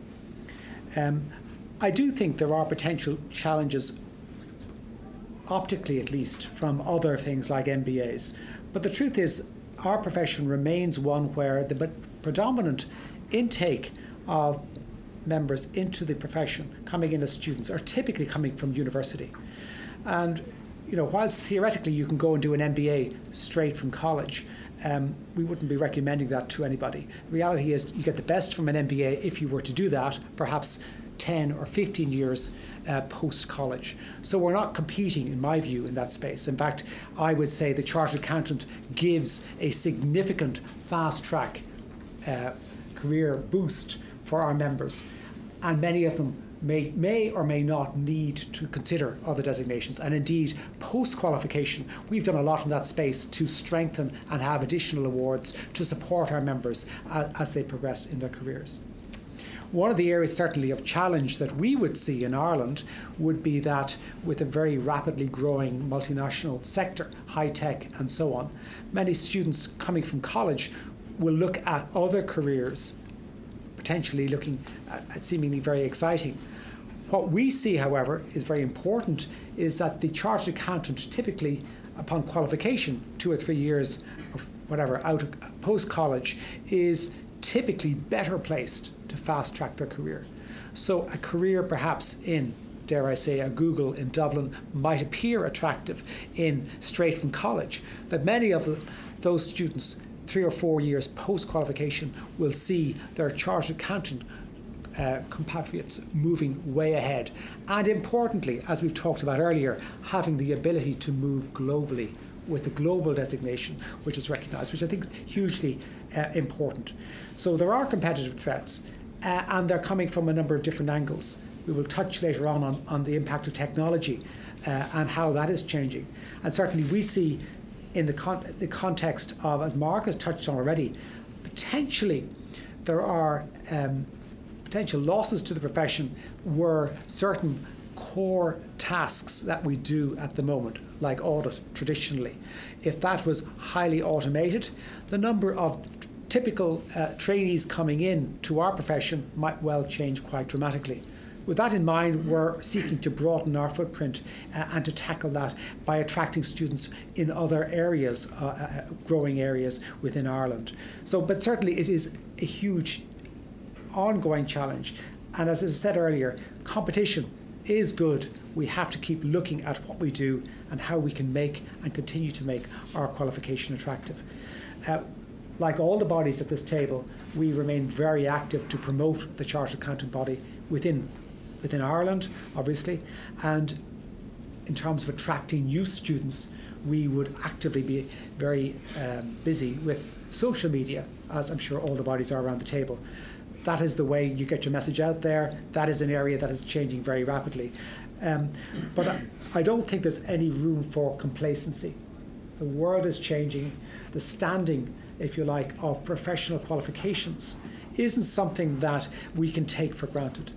I do think there are potential challenges, optically at least, from other things like MBAs. But the truth is, our profession remains one where the predominant intake of members into the profession coming in as students are typically coming from university. And whilst theoretically you can go and do an MBA straight from college, we wouldn't be recommending that to anybody. The reality is you get the best from an MBA if you were to do that, perhaps 10 or 15 years post-college. So we're not competing, in my view, in that space. In fact, I would say the chartered accountant gives a significant fast-track career boost for our members, and many of them may or may not need to consider other designations. And indeed, post-qualification, we've done a lot in that space to strengthen and have additional awards to support our members as they progress in their careers. One of the areas certainly of challenge that we would see in Ireland would be that with a very rapidly growing multinational sector, high tech and so on, many students coming from college will look at other careers, potentially looking at seemingly very exciting. What we see, however, is very important, is that the chartered accountant typically, upon qualification, 2 or 3 years of whatever, out of post-college, is typically better placed to fast-track their career. So a career perhaps in, dare I say, a Google in Dublin might appear attractive in straight from college, but many of those students 3 or 4 years post-qualification will see their chartered accountant compatriots moving way ahead. And importantly, as we've talked about earlier, having the ability to move globally with the global designation, which is recognised, which I think is hugely important. So there are competitive threats, and they're coming from a number of different angles. We will touch later on the impact of technology and how that is changing. And certainly we see in the context of, as Mark has touched on already, potentially there are potential losses to the profession where certain core tasks that we do at the moment, like audit traditionally, if that was highly automated, the number of typical trainees coming in to our profession might well change quite dramatically. With that in mind, we're seeking to broaden our footprint and to tackle that by attracting students in other areas, growing areas within Ireland. So, but certainly it is a huge ongoing challenge. And as I said earlier, competition is good. We have to keep looking at what we do and how we can make and continue to make our qualification attractive. Like all the bodies at this table, we remain very active to promote the Chartered Accounting Body within Ireland, obviously, and in terms of attracting new students, we would actively be very busy with social media, as I'm sure all the bodies are around the table. That is the way you get your message out there. That is an area that is changing very rapidly. But I don't think there's any room for complacency. The world is changing. The standing, if you like, of professional qualifications isn't something that we can take for granted.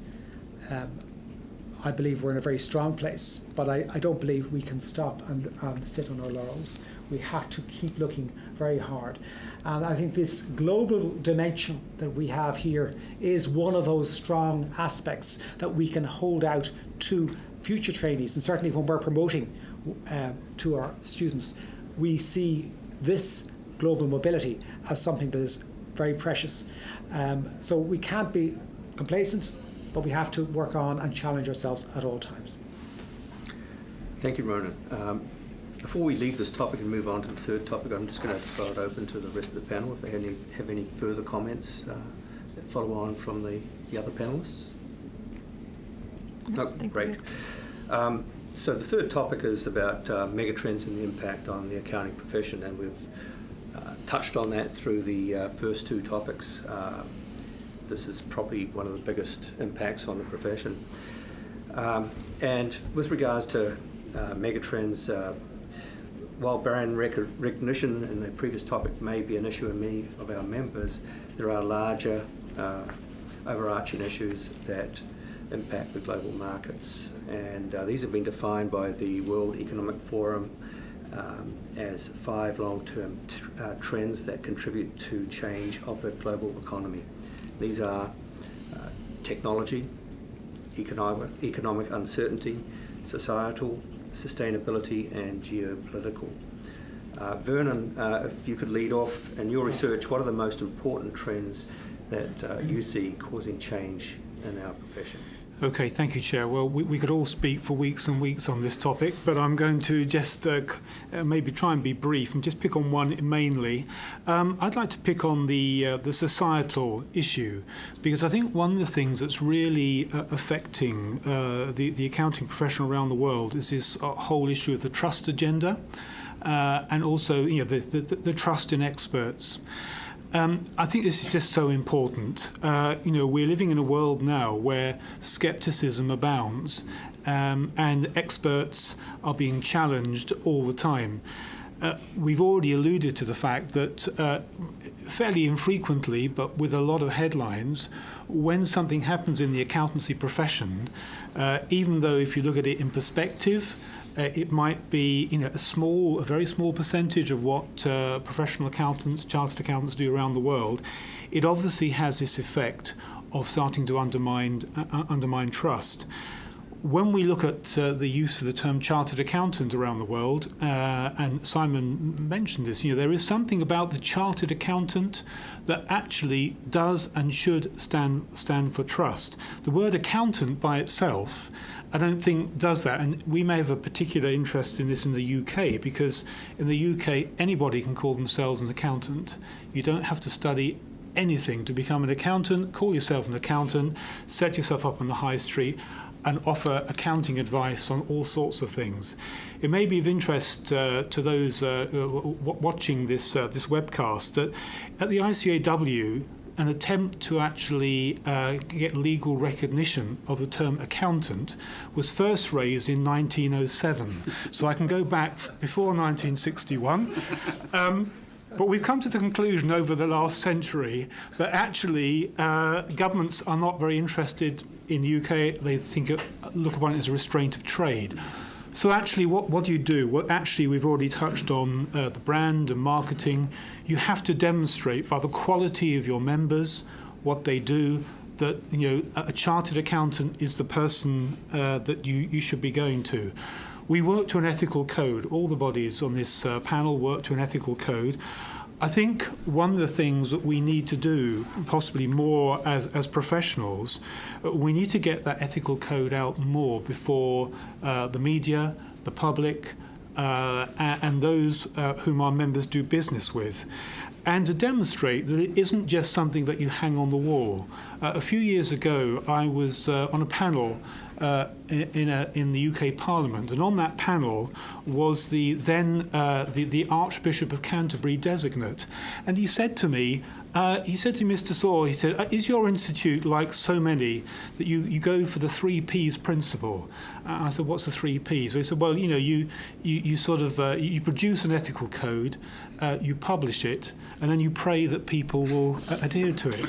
I believe we're in a very strong place, but I don't believe we can stop and sit on our laurels. We have to keep looking very hard. And I think this global dimension that we have here is one of those strong aspects that we can hold out to future trainees. And certainly when we're promoting to our students, we see this global mobility as something that is very precious. So we can't be complacent, but we have to work on and challenge ourselves at all times. Thank you, Verna. Before we leave this topic and move on to the third topic, I'm just going to throw it open to the rest of the panel if they have any further comments that follow on from the other panelists. No, Oh, great. So the third topic is about megatrends and the impact on the accounting profession, and we've touched on that through the first two topics. This is probably one of the biggest impacts on the profession. And with regards to megatrends, while brand recognition in the previous topic may be an issue in many of our members, there are larger overarching issues that impact the global markets. And these have been defined by the World Economic Forum as 5 long-term trends that contribute to change of the global economy. These are technology, economic uncertainty, societal, sustainability, and geopolitical. Vernon, if you could lead off in your research, what are the most important trends that you see causing change in our profession? Okay, thank you, Chair. Well, we could all speak for weeks and weeks on this topic, but I'm going to just maybe try and be brief and just pick on one mainly. I'd like to pick on the societal issue, because I think one of the things that's really affecting the accounting profession around the world is this whole issue of the trust agenda, and also the trust in experts. I think this is just so important. We're living in a world now where skepticism abounds, and experts are being challenged all the time. We've already alluded to the fact that fairly infrequently, but with a lot of headlines, when something happens in the accountancy profession, even though if you look at it in perspective, it might be a very small percentage of what professional accountants, chartered accountants do around the world. It obviously has this effect of starting to undermine trust. When we look at the use of the term chartered accountant around the world, and Simon mentioned this, there is something about the chartered accountant that actually does and should stand for trust. The word accountant by itself, I don't think does that, and we may have a particular interest in this in the UK, because in the UK anybody can call themselves an accountant. You don't have to study anything to become an accountant. Call yourself an accountant, set yourself up on the high street, and offer accounting advice on all sorts of things. It may be of interest to those watching this webcast that at the ICAW, an attempt to actually get legal recognition of the term accountant was first raised in 1907. So I can go back before 1961. But we've come to the conclusion over the last century that actually governments are not very interested in the UK. They look upon it as a restraint of trade. So actually, what do you do? Well, actually, we've already touched on the brand and marketing. You have to demonstrate by the quality of your members, what they do, that a chartered accountant is the person that you should be going to. We work to an ethical code. All the bodies on this panel work to an ethical code. I think one of the things that we need to do, possibly more as professionals, we need to get that ethical code out more before the media, the public, and those whom our members do business with. And to demonstrate that it isn't just something that you hang on the wall. A few years ago, I was on a panel in the UK Parliament, and on that panel was the Archbishop of Canterbury designate, and he said to me, Mr. Saw, he said, is your institute like so many that you go for the 3 Ps principle? I said, what's the 3 Ps? He said, well, you produce an ethical code, you publish it, and then you pray that people will adhere to it.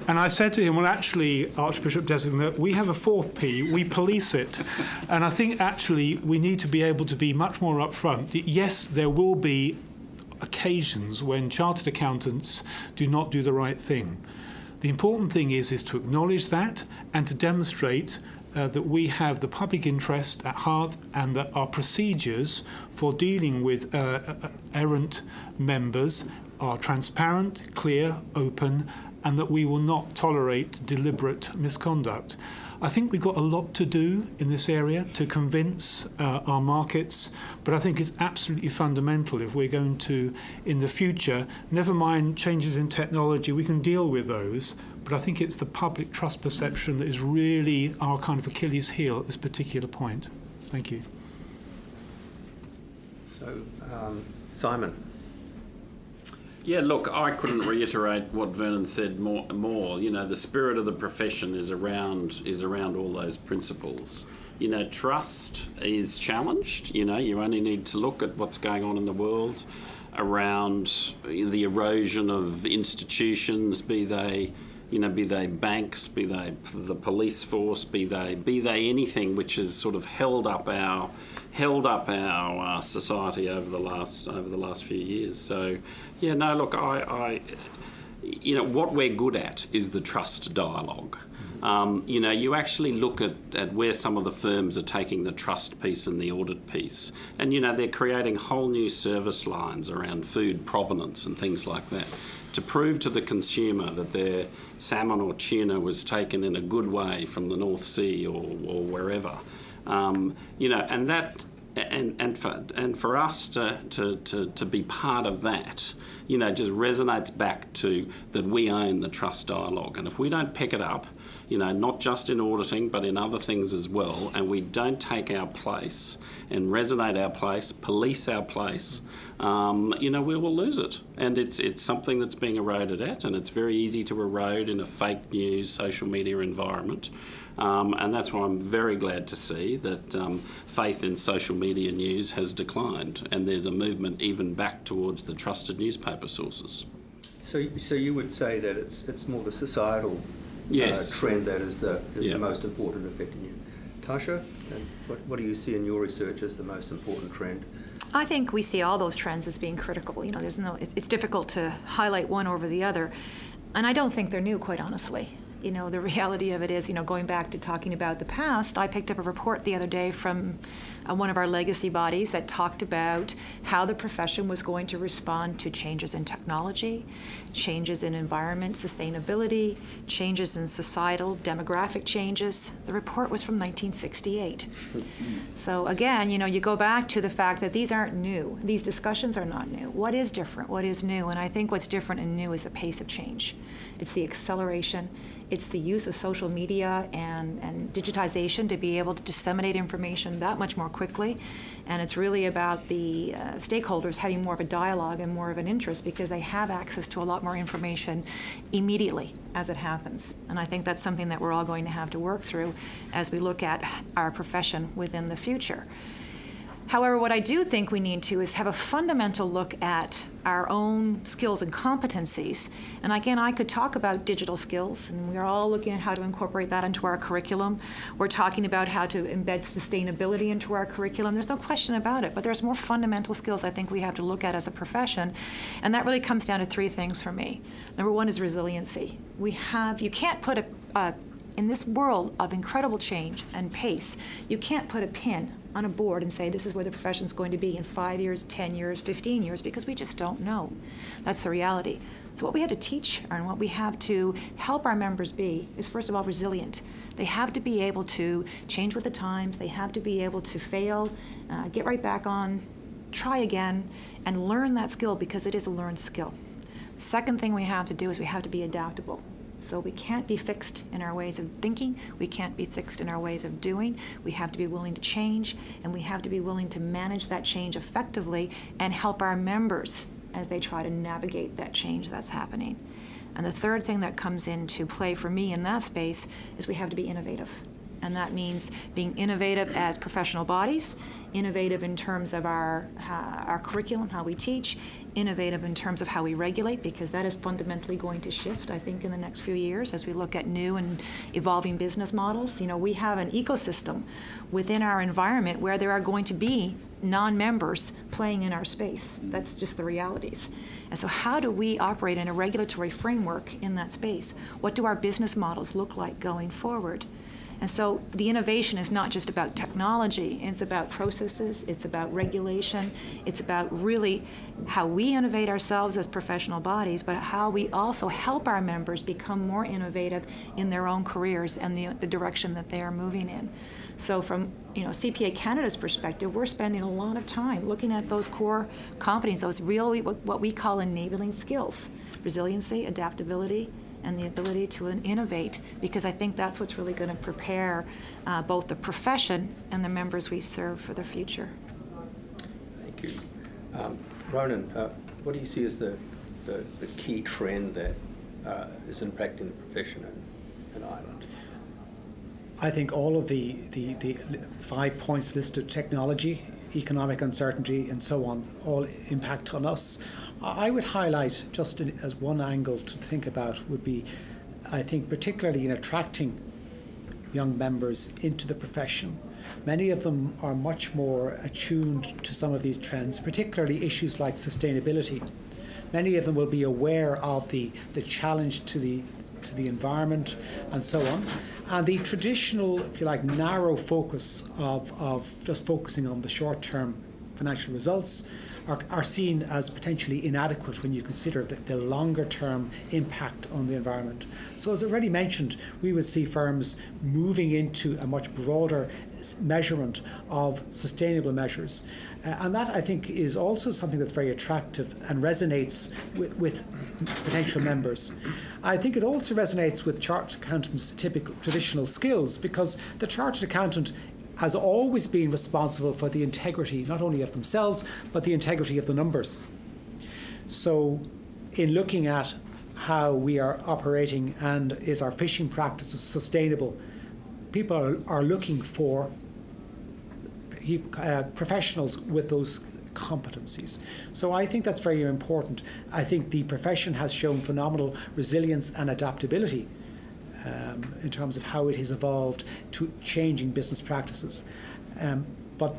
And I said to him, well, actually, Archbishop designate, we have a 4th P, we police it. And I think actually we need to be able to be much more upfront. Yes, there will be occasions when chartered accountants do not do the right thing. The important thing is to acknowledge that and to demonstrate that we have the public interest at heart, and that our procedures for dealing with errant members are transparent, clear, open, and that we will not tolerate deliberate misconduct. I think we've got a lot to do in this area to convince our markets, but I think it's absolutely fundamental if we're going to, in the future, never mind changes in technology, we can deal with those, but I think it's the public trust perception that is really our kind of Achilles heel at this particular point. Thank you. So, Simon. Yeah, look, I couldn't reiterate what Vernon said more. You know, the spirit of the profession is around all those principles. You know, trust is challenged. You know, you only need to look at what's going on in the world around the erosion of institutions, be they banks, be they the police force, be they anything which has sort of held up our society over the last few years. So, yeah, no, look, you know, what we're good at is the trust dialogue. You know, you actually look at where some of the firms are taking the trust piece and the audit piece, and, you know, they're creating whole new service lines around food provenance and things like that to prove to the consumer that their salmon or tuna was taken in a good way from the North Sea or wherever. You know, and that, and for us to be part of that, you know, just resonates back to that we own the trust dialogue. And if we don't pick it up, you know, not just in auditing, but in other things as well, and we don't take our place and resonate our place, police our place, you know, we will lose it. And it's something that's being eroded at, and it's very easy to erode in a fake news, social media environment. And that's why I'm very glad to see that faith in social media news has declined, and there's a movement even back towards the trusted newspaper sources. So you would say that it's more the societal Yes. trend that is the Yeah. most important affecting you. Tasha, what do you see in your research as the most important trend? I think we see all those trends as being critical. You know, it's difficult to highlight one over the other, and I don't think they're new, quite honestly. You know, the reality of it is, you know, going back to talking about the past, I picked up a report the other day from one of our legacy bodies that talked about how the profession was going to respond to changes in technology, changes in environment, sustainability, changes in societal, demographic changes. The report was from 1968. So again, you know, you go back to the fact that these aren't new. These discussions are not new. What is different? What is new? And I think what's different and new is the pace of change. It's the acceleration. It's the use of social media and digitization to be able to disseminate information that much more quickly. And it's really about the stakeholders having more of a dialogue and more of an interest because they have access to a lot more information immediately as it happens. And I think that's something that we're all going to have to work through as we look at our profession within the future. However, what I do think we need to is have a fundamental look at our own skills and competencies. And again, I could talk about digital skills, and we're all looking at how to incorporate that into our curriculum. We're talking about how to embed sustainability into our curriculum. There's no question about it, but there's more fundamental skills I think we have to look at as a profession, and that really comes down to three things for me. Number one is resiliency. You can't put in this world of incredible change and pace, you can't put a pin on a board and say this is where the profession's going to be in 5 years, 10 years, 15 years, because we just don't know. That's the reality. So what we have to teach and what we have to help our members be is, first of all, resilient. They have to be able to change with the times. They have to be able to fail, get right back on, try again, and learn that skill because it is a learned skill. The second thing we have to do is we have to be adaptable. So we can't be fixed in our ways of thinking, we can't be fixed in our ways of doing, we have to be willing to change, and we have to be willing to manage that change effectively and help our members as they try to navigate that change that's happening. And the third thing that comes into play for me in that space is we have to be innovative. And that means being innovative as professional bodies, innovative in terms of our curriculum, how we teach, innovative in terms of how we regulate, because that is fundamentally going to shift, I think, in the next few years as we look at new and evolving business models. You know, we have an ecosystem within our environment where there are going to be non-members playing in our space. That's just the realities. And so how do we operate in a regulatory framework in that space? What do our business models look like going forward? And so the innovation is not just about technology, it's about processes, it's about regulation, it's about really how we innovate ourselves as professional bodies, but how we also help our members become more innovative in their own careers and the direction that they are moving in. So from CPA Canada's perspective, we're spending a lot of time looking at those core competencies, those really what we call enabling skills, resiliency, adaptability, and the ability to innovate, because I think that's what's really going to prepare both the profession and the members we serve for the future. Thank you. Ronan, what do you see as the key trend that is impacting the profession in Ireland? I think all of the 5 points listed, technology, economic uncertainty and so on, all impact on us. I would highlight, just as one angle to think about, would be, I think, particularly in attracting young members into the profession. Many of them are much more attuned to some of these trends, particularly issues like sustainability. Many of them will be aware of the challenge to the environment and so on. And the traditional, if you like, narrow focus of just focusing on the short-term financial results are seen as potentially inadequate when you consider the longer-term impact on the environment. So as already mentioned, we would see firms moving into a much broader measurement of sustainable measures. And that, I think, is also something that's very attractive and resonates with potential members. I think it also resonates with chartered accountants' typical traditional skills, because the chartered accountant has always been responsible for the integrity, not only of themselves, but the integrity of the numbers. So in looking at how we are operating and is our fishing practices sustainable, people are looking for professionals with those competencies. So I think that's very important. I think the profession has shown phenomenal resilience and adaptability in terms of how it has evolved to changing business practices. But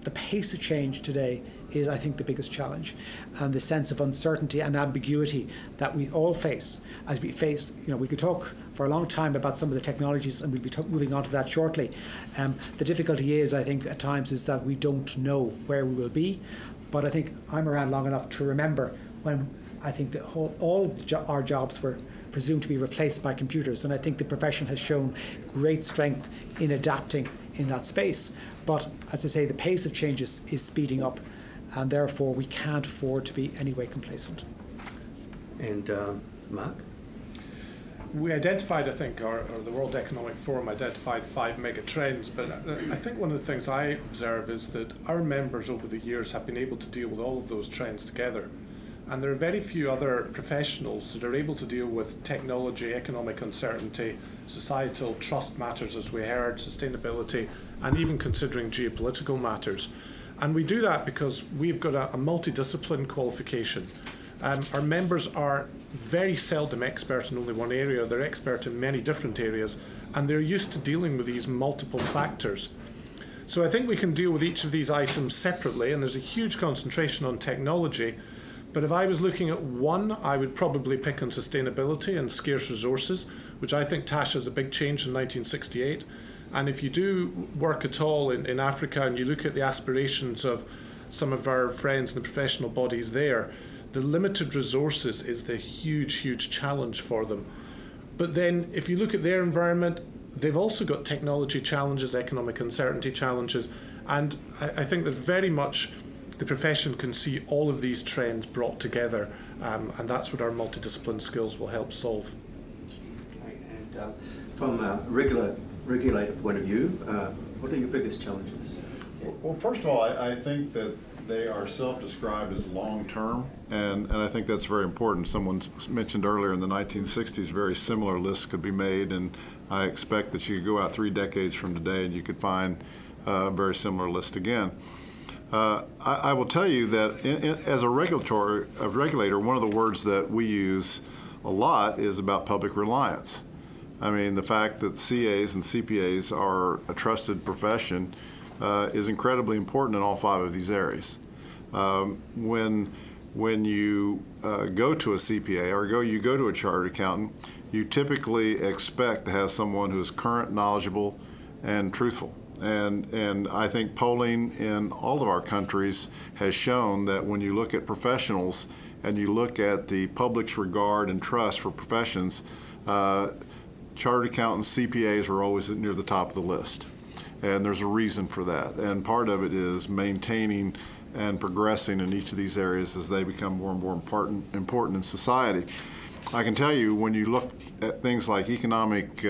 the pace of change today is, I think, the biggest challenge, and the sense of uncertainty and ambiguity that we all face as we face, we could talk for a long time about some of the technologies, and we'll be moving on to that shortly. The difficulty is, I think, at times is that we don't know where we will be, but I think I'm around long enough to remember when I think that our jobs were presumed to be replaced by computers, and I think the profession has shown great strength in adapting in that space. But as I say, the pace of change is speeding up, and therefore we can't afford to be any way complacent. And Mark? We identified, I think, or the World Economic Forum identified 5 megatrends, but I think one of the things I observe is that our members over the years have been able to deal with all of those trends together. And there are very few other professionals that are able to deal with technology, economic uncertainty, societal trust matters, as we heard, sustainability, and even considering geopolitical matters. And we do that because we've got a multidiscipline qualification. Our members are very seldom expert in only one area. They're expert in many different areas, and they're used to dealing with these multiple factors. So I think we can deal with each of these items separately, and there's a huge concentration on technology. But if I was looking at one, I would probably pick on sustainability and scarce resources, which I think TASH is a big change in 1968. And if you do work at all in Africa and you look at the aspirations of some of our friends in the professional bodies there, the limited resources is the huge, huge challenge for them. But then if you look at their environment, they've also got technology challenges, economic uncertainty challenges, and I think that very much the profession can see all of these trends brought together, and that's what our multidiscipline skills will help solve. Okay. And from a regulator point of view, what are your biggest challenges? Well, first of all, I think that they are self-described as long-term, and I think that's very important. Someone mentioned earlier in the 1960s, very similar lists could be made, and I expect that you could go out 3 decades from today and you could find a very similar list again. I will tell you that as a regulator, one of the words that we use a lot is about public reliance. I mean, the fact that CAs and CPAs are a trusted profession is incredibly important in all 5 of these areas. When you go to a CPA or you go to a chartered accountant, you typically expect to have someone who is current, knowledgeable, and truthful. And I think polling in all of our countries has shown that when you look at professionals and you look at the public's regard and trust for professions, chartered accountants, CPAs are always near the top of the list. And there's a reason for that. And part of it is maintaining and progressing in each of these areas as they become more and more important in society. I can tell you, when you look at things like economic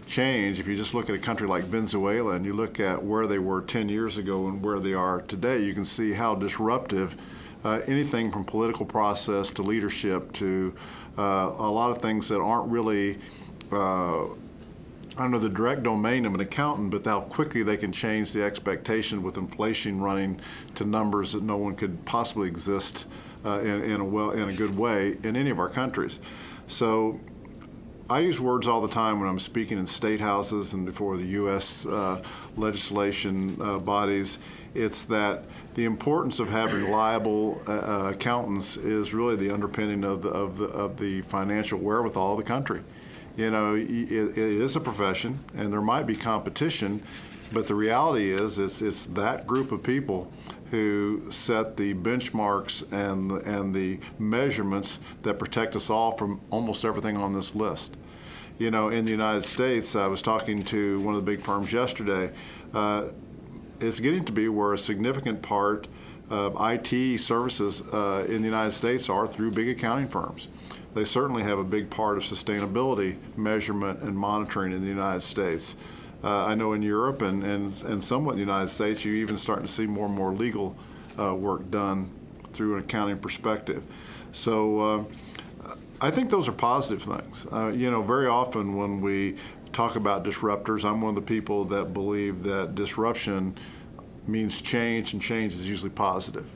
change, if you just look at a country like Venezuela and you look at where they were 10 years ago and where they are today, you can see how disruptive anything from political process to leadership to a lot of things that aren't really under the direct domain of an accountant, but how quickly they can change the expectation with inflation running to numbers that no one could possibly exist in a good way in any of our countries. So I use words all the time when I'm speaking in state houses and before the U.S. legislation bodies. It's that the importance of having reliable accountants is really the underpinning of the financial wherewithal of the country. You know, it is a profession, and there might be competition, but the reality is it's that group of people who set the benchmarks and the measurements that protect us all from almost everything on this list. You know, in the United States, I was talking to one of the big firms yesterday. It's getting to be where a significant part of IT services in the United States are through big accounting firms. They certainly have a big part of sustainability measurement and monitoring in the United States. I know in Europe and somewhat in the United States, you're even starting to see more and more legal work done through an accounting perspective. So I think those are positive things. You know, very often when we talk about disruptors, I'm one of the people that believe that disruption means change, and change is usually positive.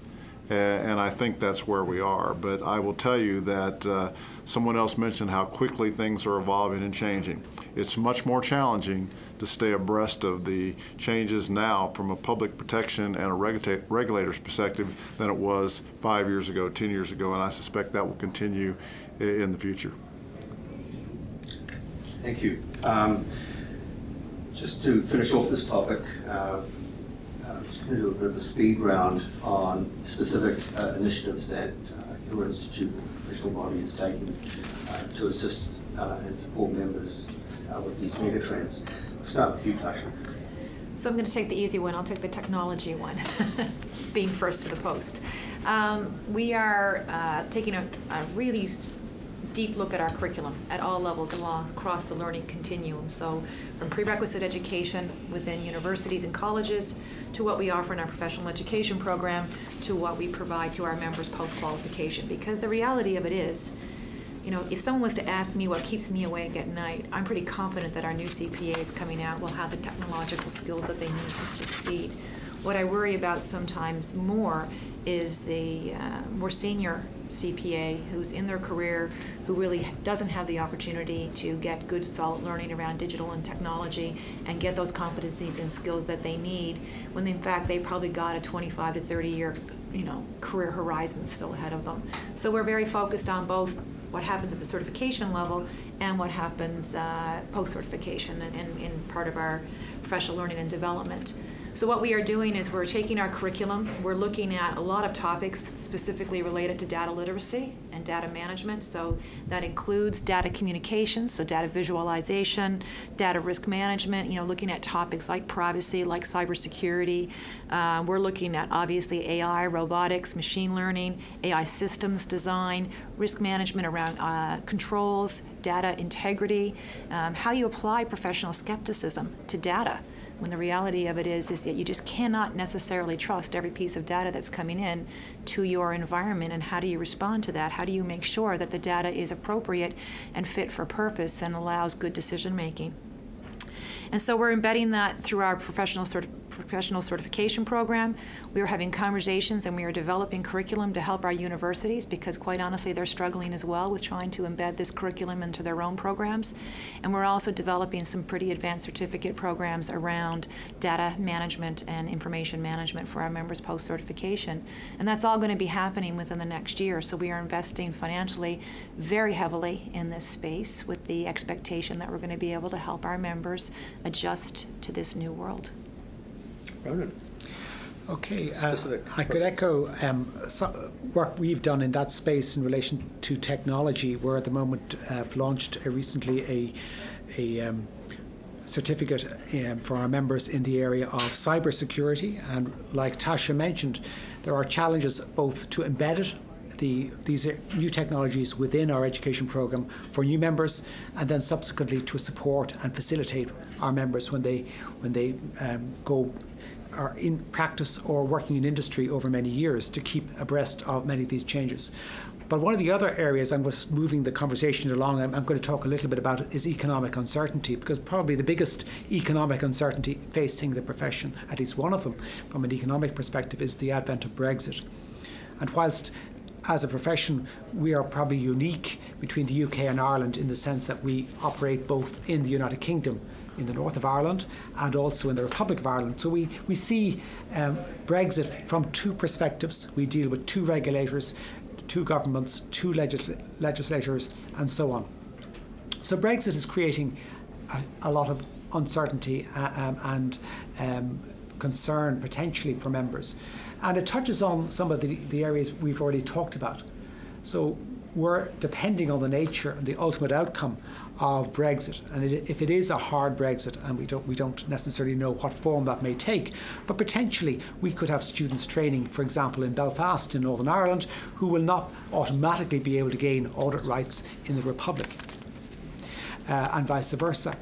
And I think that's where we are. But I will tell you that someone else mentioned how quickly things are evolving and changing. It's much more challenging to stay abreast of the changes now from a public protection and a regulator's perspective than it was 5 years ago, 10 years ago, and I suspect that will continue in the future. Thank you. Just to finish off this topic, I'm just going to do a bit of a speed round on specific initiatives that your institute, professional body, is taking to assist and support members with these megatrends. We'll start with you, Tasha. So I'm going to take the easy one. I'll take the technology one, being first to the post. We are taking a really deep look at our curriculum at all levels across the learning continuum. So from prerequisite education within universities and colleges to what we offer in our professional education program to what we provide to our members post-qualification. Because the reality of it is, you know, if someone was to ask me what keeps me awake at night, I'm pretty confident that our new CPAs coming out will have the technological skills that they need to succeed. What I worry about sometimes more is the more senior CPA who's in their career, who really doesn't have the opportunity to get good, solid learning around digital and technology and get those competencies and skills that they need, when in fact they probably got a 25 to 30 year, career horizon still ahead of them. So we're very focused on both what happens at the certification level and what happens post-certification and in part of our professional learning and development. So what we are doing is we're taking our curriculum, we're looking at a lot of topics specifically related to data literacy and data management. So that includes data communication, so data visualization, data risk management, looking at topics like privacy, like cybersecurity. We're looking at obviously AI, robotics, machine learning, AI systems design, risk management around controls, data integrity, how you apply professional skepticism to data. When the reality of it is that you just cannot necessarily trust every piece of data that's coming in to your environment, and how do you respond to that? How do you make sure that the data is appropriate and fit for purpose and allows good decision making? And so we're embedding that through our professional professional certification program. We are having conversations and we are developing curriculum to help our universities because, quite honestly, they're struggling as well with trying to embed this curriculum into their own programs. And we're also developing some pretty advanced certificate programs around data management and information management for our members post-certification. And that's all going to be happening within the next year. So we are investing financially very heavily in this space with the expectation that we're going to be able to help our members adjust to this new world. Ronan. Okay, Specific. I could echo work we've done in that space in relation to technology. We're at the moment have launched recently a certificate for our members in the area of cybersecurity, and like Tasha mentioned, there are challenges both to embed it, these new technologies within our education program for new members, and then subsequently to support and facilitate our members when they are in practice or working in industry over many years to keep abreast of many of these changes. But one of the other areas, I'm just moving the conversation along, I'm going to talk a little bit about is economic uncertainty, because probably the biggest economic uncertainty facing the profession, at least one of them from an economic perspective, is the advent of Brexit. And whilst as a profession we are probably unique between the UK and Ireland in the sense that we operate both in the United Kingdom, in the north of Ireland, and also in the Republic of Ireland. So we see Brexit from two perspectives. We deal with two regulators, two governments, two legislators, and so on. So Brexit is creating a lot of uncertainty and concern potentially for members. And it touches on some of the areas we've already talked about. So we're depending on the nature and the ultimate outcome of Brexit. And if it is a hard Brexit, and we don't necessarily know what form that may take, but potentially we could have students training, for example, in Belfast in Northern Ireland, who will not automatically be able to gain audit rights in the Republic, and vice versa.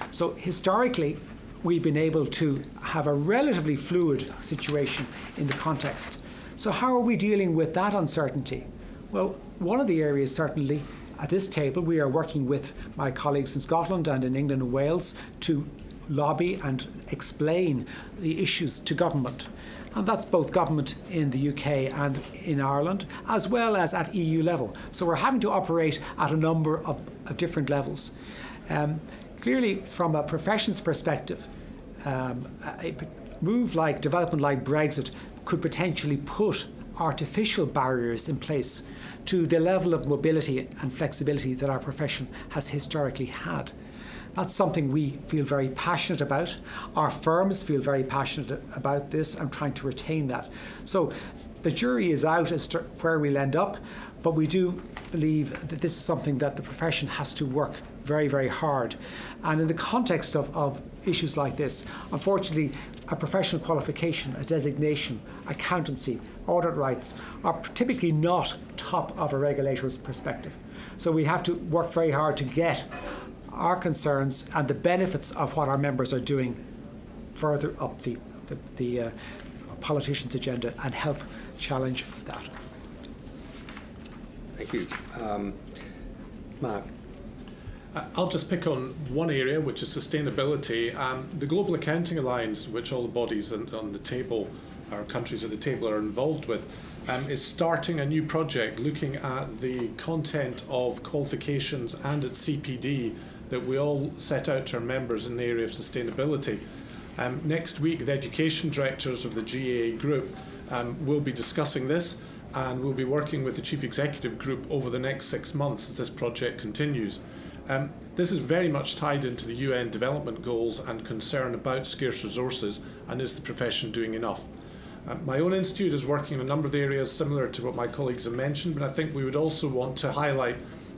So historically, we've been able to have a relatively fluid situation in the context. So how are we dealing with that uncertainty? Well, one of the areas certainly at this table, we are working with my colleagues in Scotland and in England and Wales to lobby and explain the issues to government. And that's both government in the UK and in Ireland, as well as at EU level. So we're having to operate at a number of different levels. Clearly, from a profession's perspective, a development like Brexit could potentially put artificial barriers in place to the level of mobility and flexibility that our profession has historically had. That's something we feel very passionate about. Our firms feel very passionate about this and trying to retain that. So the jury is out as to where we'll end up, but we do believe that this is something that the profession has to work very, very hard. And in the context of issues like this, unfortunately, a professional qualification, a designation, accountancy, audit rights are typically not top of a regulator's perspective. So we have to work very hard to get our concerns and the benefits of what our members are doing further up the politician's agenda and help challenge that. Thank you. Mark. I'll just pick on one area, which is sustainability. The Global Accounting Alliance, which all the bodies on the table, our countries at the table are involved with, is starting a new project looking at the content of qualifications and its CPD that we all set out to our members in the area of sustainability. Next week, the education directors of the GAA group will be discussing this, and we'll be working with the Chief Executive Group over the next 6 months as this project continues. This is very much tied into the UN development goals and concern about scarce resources, and is the profession doing enough? My own institute is working in a number of areas similar to what my colleagues have mentioned, but I think we would also want to highlight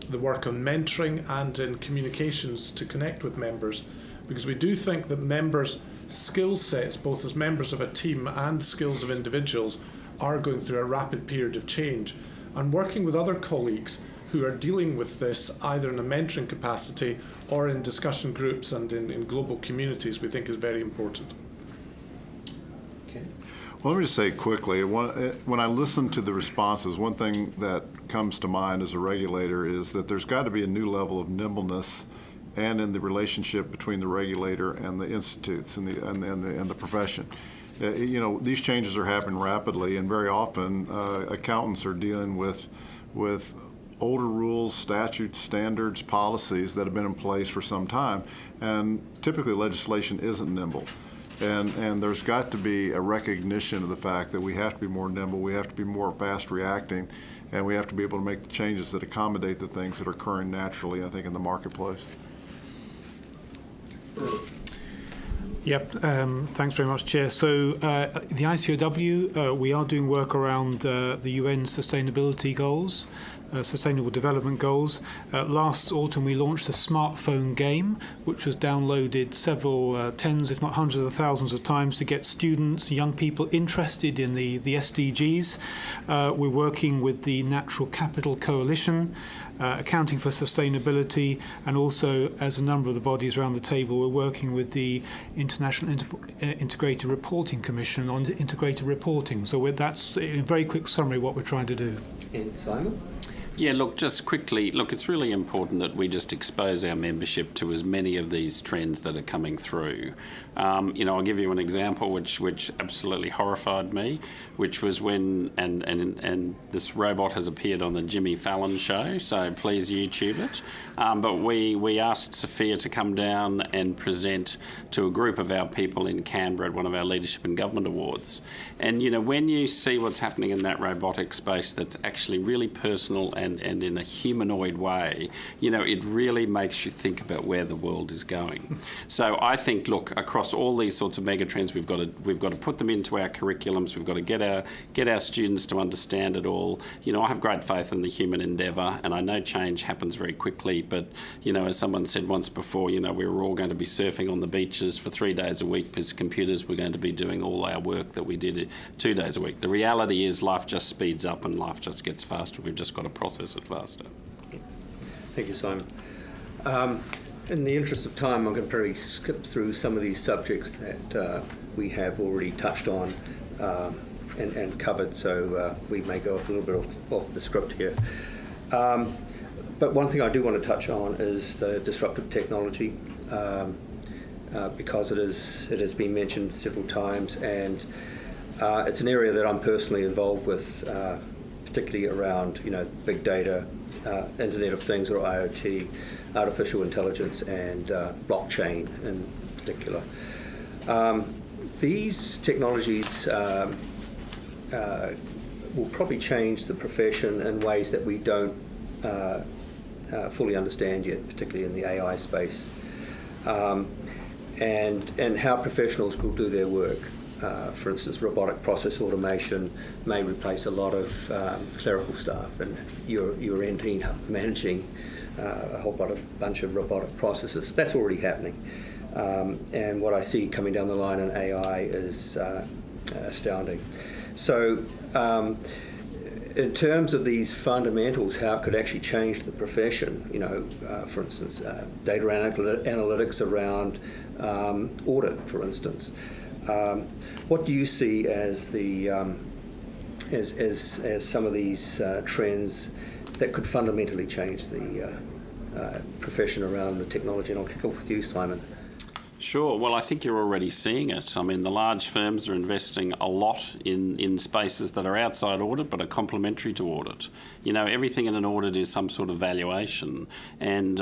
the work on mentoring and in communications to connect with members, because we do think that members' skill sets, both as members of a team and skills of individuals, are going through a rapid period of change. And working with other colleagues who are dealing with this either in a mentoring capacity or in discussion groups and in global communities, we think is very important. Okay. Well, let me just say quickly, when I listen to the responses, one thing that comes to mind as a regulator is that there's got to be a new level of nimbleness and in the relationship between the regulator and the institutes and the profession. These changes are happening rapidly, and very often accountants are dealing with older rules, statutes, standards, policies that have been in place for some time, and typically legislation isn't nimble. And there's got to be a recognition of the fact that we have to be more nimble, we have to be more fast reacting, and we have to be able to make the changes that accommodate the things that are occurring naturally, I think, in the marketplace. Yep, thanks very much, Chair. So the ICOW, we are doing work around the UN sustainability goals, Sustainable Development Goals. Last autumn we launched a smartphone game, which was downloaded several tens, if not hundreds of thousands of times to get students, young people interested in the SDGs. We're working with the Natural Capital Coalition, Accounting for Sustainability, and also, as a number of the bodies around the table, we're working with the International Integrated Reporting Commission on integrated reporting. So that's a very quick summary of what we're trying to do. And Simon? Yeah, look, just quickly, it's really important that we just expose our membership to as many of these trends that are coming through. I'll give you an example which absolutely horrified me, which was when, and this robot has appeared on the Jimmy Fallon show, so please YouTube it. But we asked Sophia to come down and present to a group of our people in Canberra at one of our Leadership and Government Awards. And, when you see what's happening in that robotic space that's actually really personal and in a humanoid way, it really makes you think about where the world is going. So I think, look, across all these sorts of megatrends, we've got to put them into our curriculums. We've got to get our students to understand it all. I have great faith in the human endeavour, and I know change happens very quickly. But as someone said once before, we were all going to be surfing on the beaches for 3 days a week because computers were going to be doing all our work that we did 2 days a week. The reality is life just speeds up and life just gets faster. We've just got to process it faster. Thank you, Simon. In the interest of time, I'm going to probably skip through some of these subjects that we have already touched on and covered, so we may go off a little bit off the script here. But one thing I do want to touch on is the disruptive technology, because it has been mentioned several times, and it's an area that I'm personally involved with, particularly around big data, Internet of Things or IoT, artificial intelligence, and blockchain in particular. These technologies will probably change the profession in ways that we don't fully understand yet, particularly in the AI space, and how professionals will do their work. For instance, robotic process automation may replace a lot of clerical staff, and you're ending up managing a whole bunch of robotic processes. That's already happening. And what I see coming down the line in AI is astounding. So in terms of these fundamentals, how it could actually change the profession, for instance, data analytics around audit, for instance. What do you see as the as some of these trends that could fundamentally change the profession around the technology? And I'll kick off with you, Simon. Sure. Well, I think you're already seeing it. I mean, the large firms are investing a lot in spaces that are outside audit but are complementary to audit. Everything in an audit is some sort of valuation. And,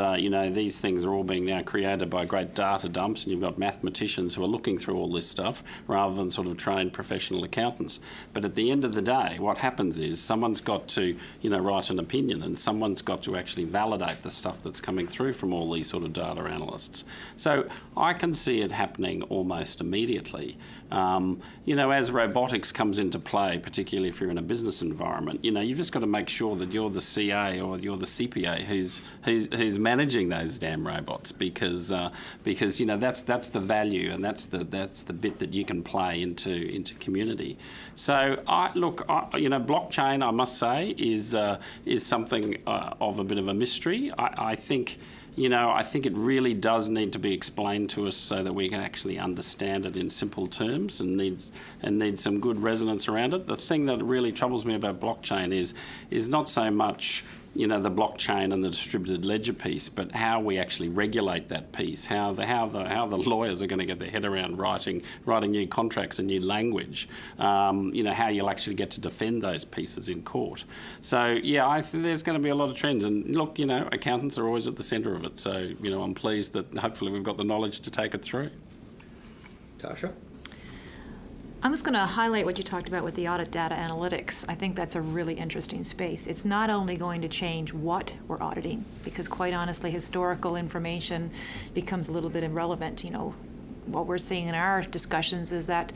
these things are all being now created by great data dumps, and you've got mathematicians who are looking through all this stuff rather than sort of trained professional accountants. But at the end of the day, what happens is someone's got to, write an opinion, and someone's got to actually validate the stuff that's coming through from all these sort of data analysts. So I can see it happening almost immediately. As robotics comes into play, particularly if you're in a business environment, you've just got to make sure that you're the CA or you're the CPA who's managing those damn robots, because that's the value, and that's the bit that you can play into community. So blockchain, I must say, is something of a bit of a mystery. I think it really does need to be explained to us so that we can actually understand it in simple terms, and needs some good resonance around it. The thing that really troubles me about blockchain is not so much the blockchain and the distributed ledger piece, but how we actually regulate that piece, how the lawyers are going to get their head around writing new contracts and new language, how you'll actually get to defend those pieces in court. So yeah, I think there's going to be a lot of trends, and look, accountants are always at the centre of it. So I'm pleased that hopefully we've got the knowledge to take it through. Tasha? I'm just going to highlight what you talked about with the audit data analytics. I think that's a really interesting space. It's not only going to change what we're auditing, because quite honestly, historical information becomes a little bit irrelevant. What we're seeing in our discussions is that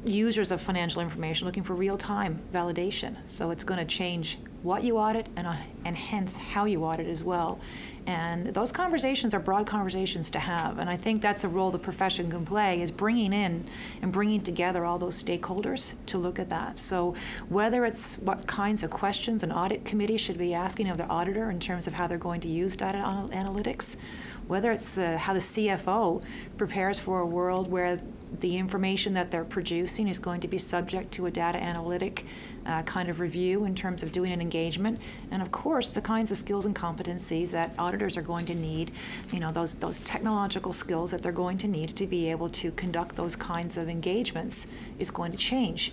users of financial information are looking for real-time validation. So it's going to change what you audit and hence how you audit as well. And those conversations are broad conversations to have. And I think that's the role the profession can play, is bringing in and bringing together all those stakeholders to look at that. So whether it's what kinds of questions an audit committee should be asking of their auditor in terms of how they're going to use data analytics, whether it's how the CFO prepares for a world where the information that they're producing is going to be subject to a data analytic kind of review in terms of doing an engagement, and of course the kinds of skills and competencies that auditors are going to need, those technological skills that they're going to need to be able to conduct those kinds of engagements is going to change.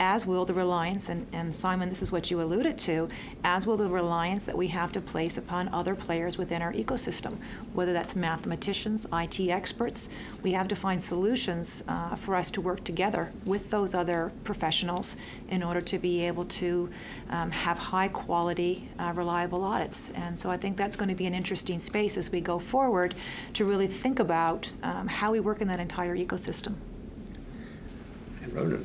As will the reliance, and Simon, this is what you alluded to, as will the reliance that we have to place upon other players within our ecosystem, whether that's mathematicians, IT experts. We have to find solutions for us to work together with those other professionals in order to be able to have high quality, reliable audits. And so I think that's going to be an interesting space as we go forward to really think about how we work in that entire ecosystem. And Verna?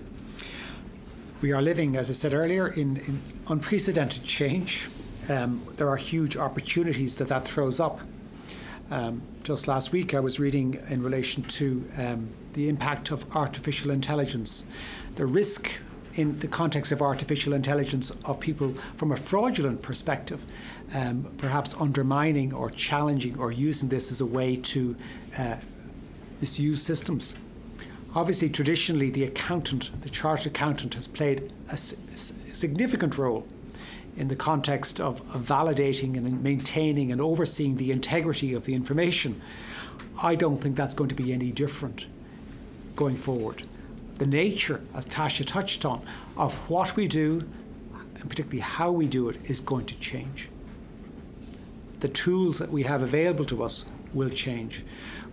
We are living, as I said earlier, in unprecedented change. There are huge opportunities that throws up. Just last week I was reading in relation to the impact of artificial intelligence, the risk in the context of artificial intelligence of people from a fraudulent perspective, perhaps undermining or challenging or using this as a way to misuse systems. Obviously, traditionally, the chartered accountant has played a significant role in the context of validating and maintaining and overseeing the integrity of the information. I don't think that's going to be any different going forward. The nature, as Tasha touched on, of what we do, and particularly how we do it, is going to change. The tools that we have available to us will change.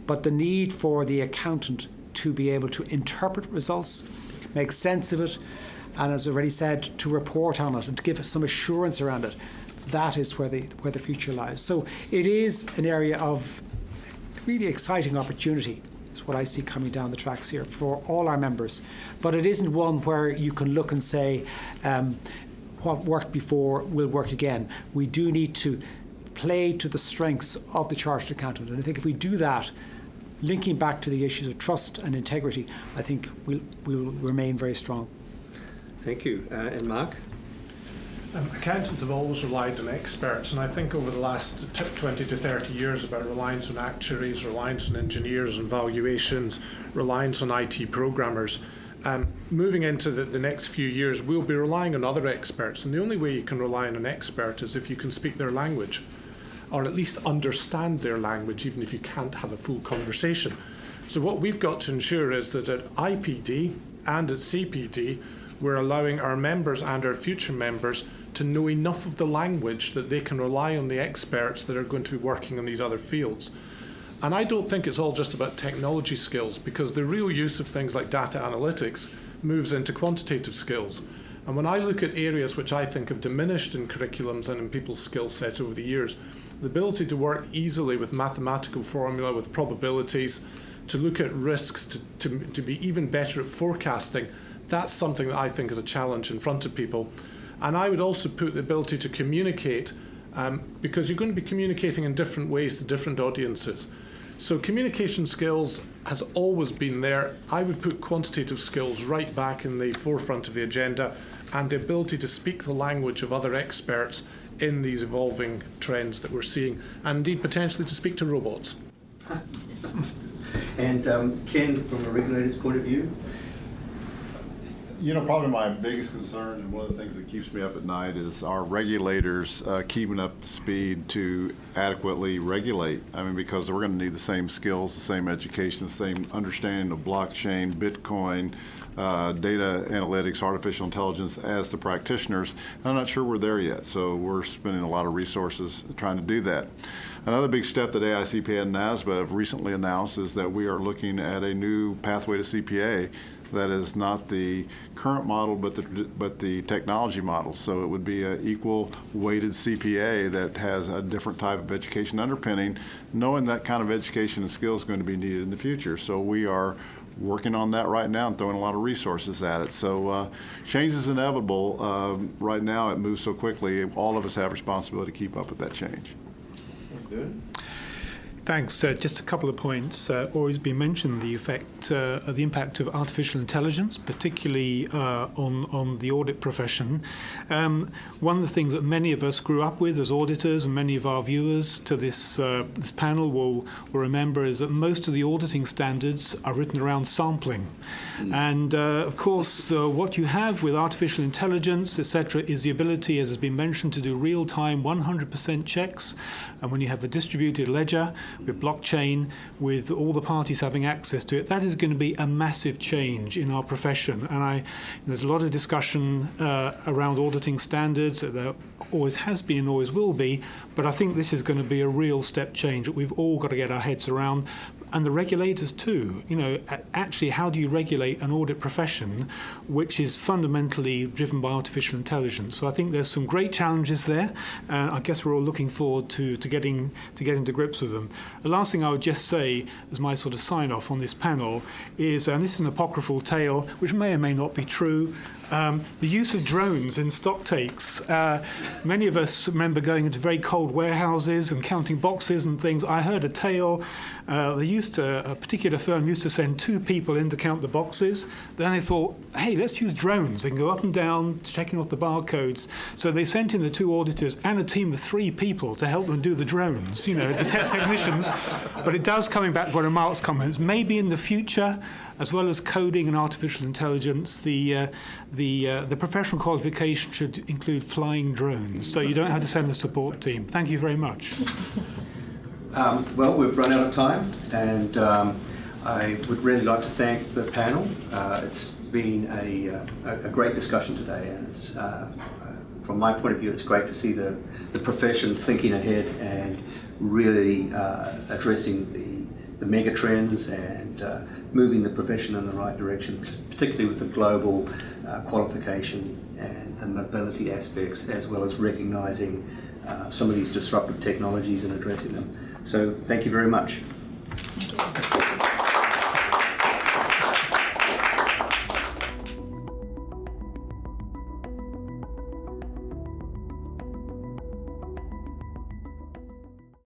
But the need for the accountant to be able to interpret results, make sense of it, and as already said, to report on it and to give us some assurance around it, that is where the future lies. So it is an area of really exciting opportunity, is what I see coming down the tracks here for all our members. But it isn't one where you can look and say, what worked before will work again. We do need to play to the strengths of the chartered accountant. And I think if we do that, linking back to the issues of trust and integrity, I think we'll remain very strong. Thank you. And Mark? Accountants have always relied on experts, and I think over the last 20 to 30 years about reliance on actuaries, reliance on engineers and valuations, reliance on IT programmers. Moving into the next few years, we'll be relying on other experts, and the only way you can rely on an expert is if you can speak their language, or at least understand their language, even if you can't have a full conversation. So what we've got to ensure is that at IPD and at CPD, we're allowing our members and our future members to know enough of the language that they can rely on the experts that are going to be working in these other fields. And I don't think it's all just about technology skills, because the real use of things like data analytics moves into quantitative skills. And when I look at areas which I think have diminished in curriculums and in people's skill set over the years, the ability to work easily with mathematical formula, with probabilities, to look at risks, to be even better at forecasting, that's something that I think is a challenge in front of people. And I would also put the ability to communicate, because you're going to be communicating in different ways to different audiences. So communication skills has always been there. I would put quantitative skills right back in the forefront of the agenda, and the ability to speak the language of other experts in these evolving trends that we're seeing, and indeed potentially to speak to robots. And Ken, from a regulator's point of view? You know, probably my biggest concern and one of the things that keeps me up at night is our regulators keeping up to speed to adequately regulate. I mean, because we're going to need the same skills, the same education, the same understanding of blockchain, Bitcoin, data analytics, artificial intelligence as the practitioners. And I'm not sure we're there yet, so we're spending a lot of resources trying to do that. Another big step that AICPA and NASBA have recently announced is that we are looking at a new pathway to CPA that is not the current model, but the technology model. So it would be an equal weighted CPA that has a different type of education underpinning, knowing that kind of education and skills is going to be needed in the future. So we are working on that right now and throwing a lot of resources at it. So change is inevitable. Right now it moves so quickly. All of us have responsibility to keep up with that change. Good. Thanks. Just a couple of points. Always been mentioned the impact of artificial intelligence, particularly on the audit profession. One of the things that many of us grew up with as auditors, and many of our viewers to this panel will remember, is that most of the auditing standards are written around sampling. And of course, what you have with artificial intelligence, etc., is the ability, as has been mentioned, to do real-time 100% checks. And when you have a distributed ledger with blockchain, with all the parties having access to it, that is going to be a massive change in our profession. And there's a lot of discussion around auditing standards. There always has been and always will be. But I think this is going to be a real step change that we've all got to get our heads around. And the regulators too. You know, actually, how do you regulate an audit profession which is fundamentally driven by artificial intelligence? So I think there's some great challenges there, and I guess we're all looking forward to getting to grips with them. The last thing I would just say, as my sort of sign off on this panel, is, and this is an apocryphal tale, which may or may not be true. The use of drones in stock takes. Many of us remember going into very cold warehouses and counting boxes and things. I heard a tale. A particular firm used to send 2 people in to count the boxes. Then they thought, hey, let's use drones. They can go up and down checking off the barcodes. So they sent in the 2 auditors and a team of 3 people to help them do the drones, you know, the technicians. But it does, coming back to one of Mark's comments, maybe in the future, as well as coding and artificial intelligence, the professional qualification should include flying drones, so you don't have to send a support team. Thank you very much. Well, we've run out of time, and I would really like to thank the panel. It's been a great discussion today, and it's, from my point of view, it's great to see the profession thinking ahead and really addressing the megatrends and moving the profession in the right direction, particularly with the global qualification and the mobility aspects, as well as recognising some of these disruptive technologies and addressing them. So thank you very much. Thank you.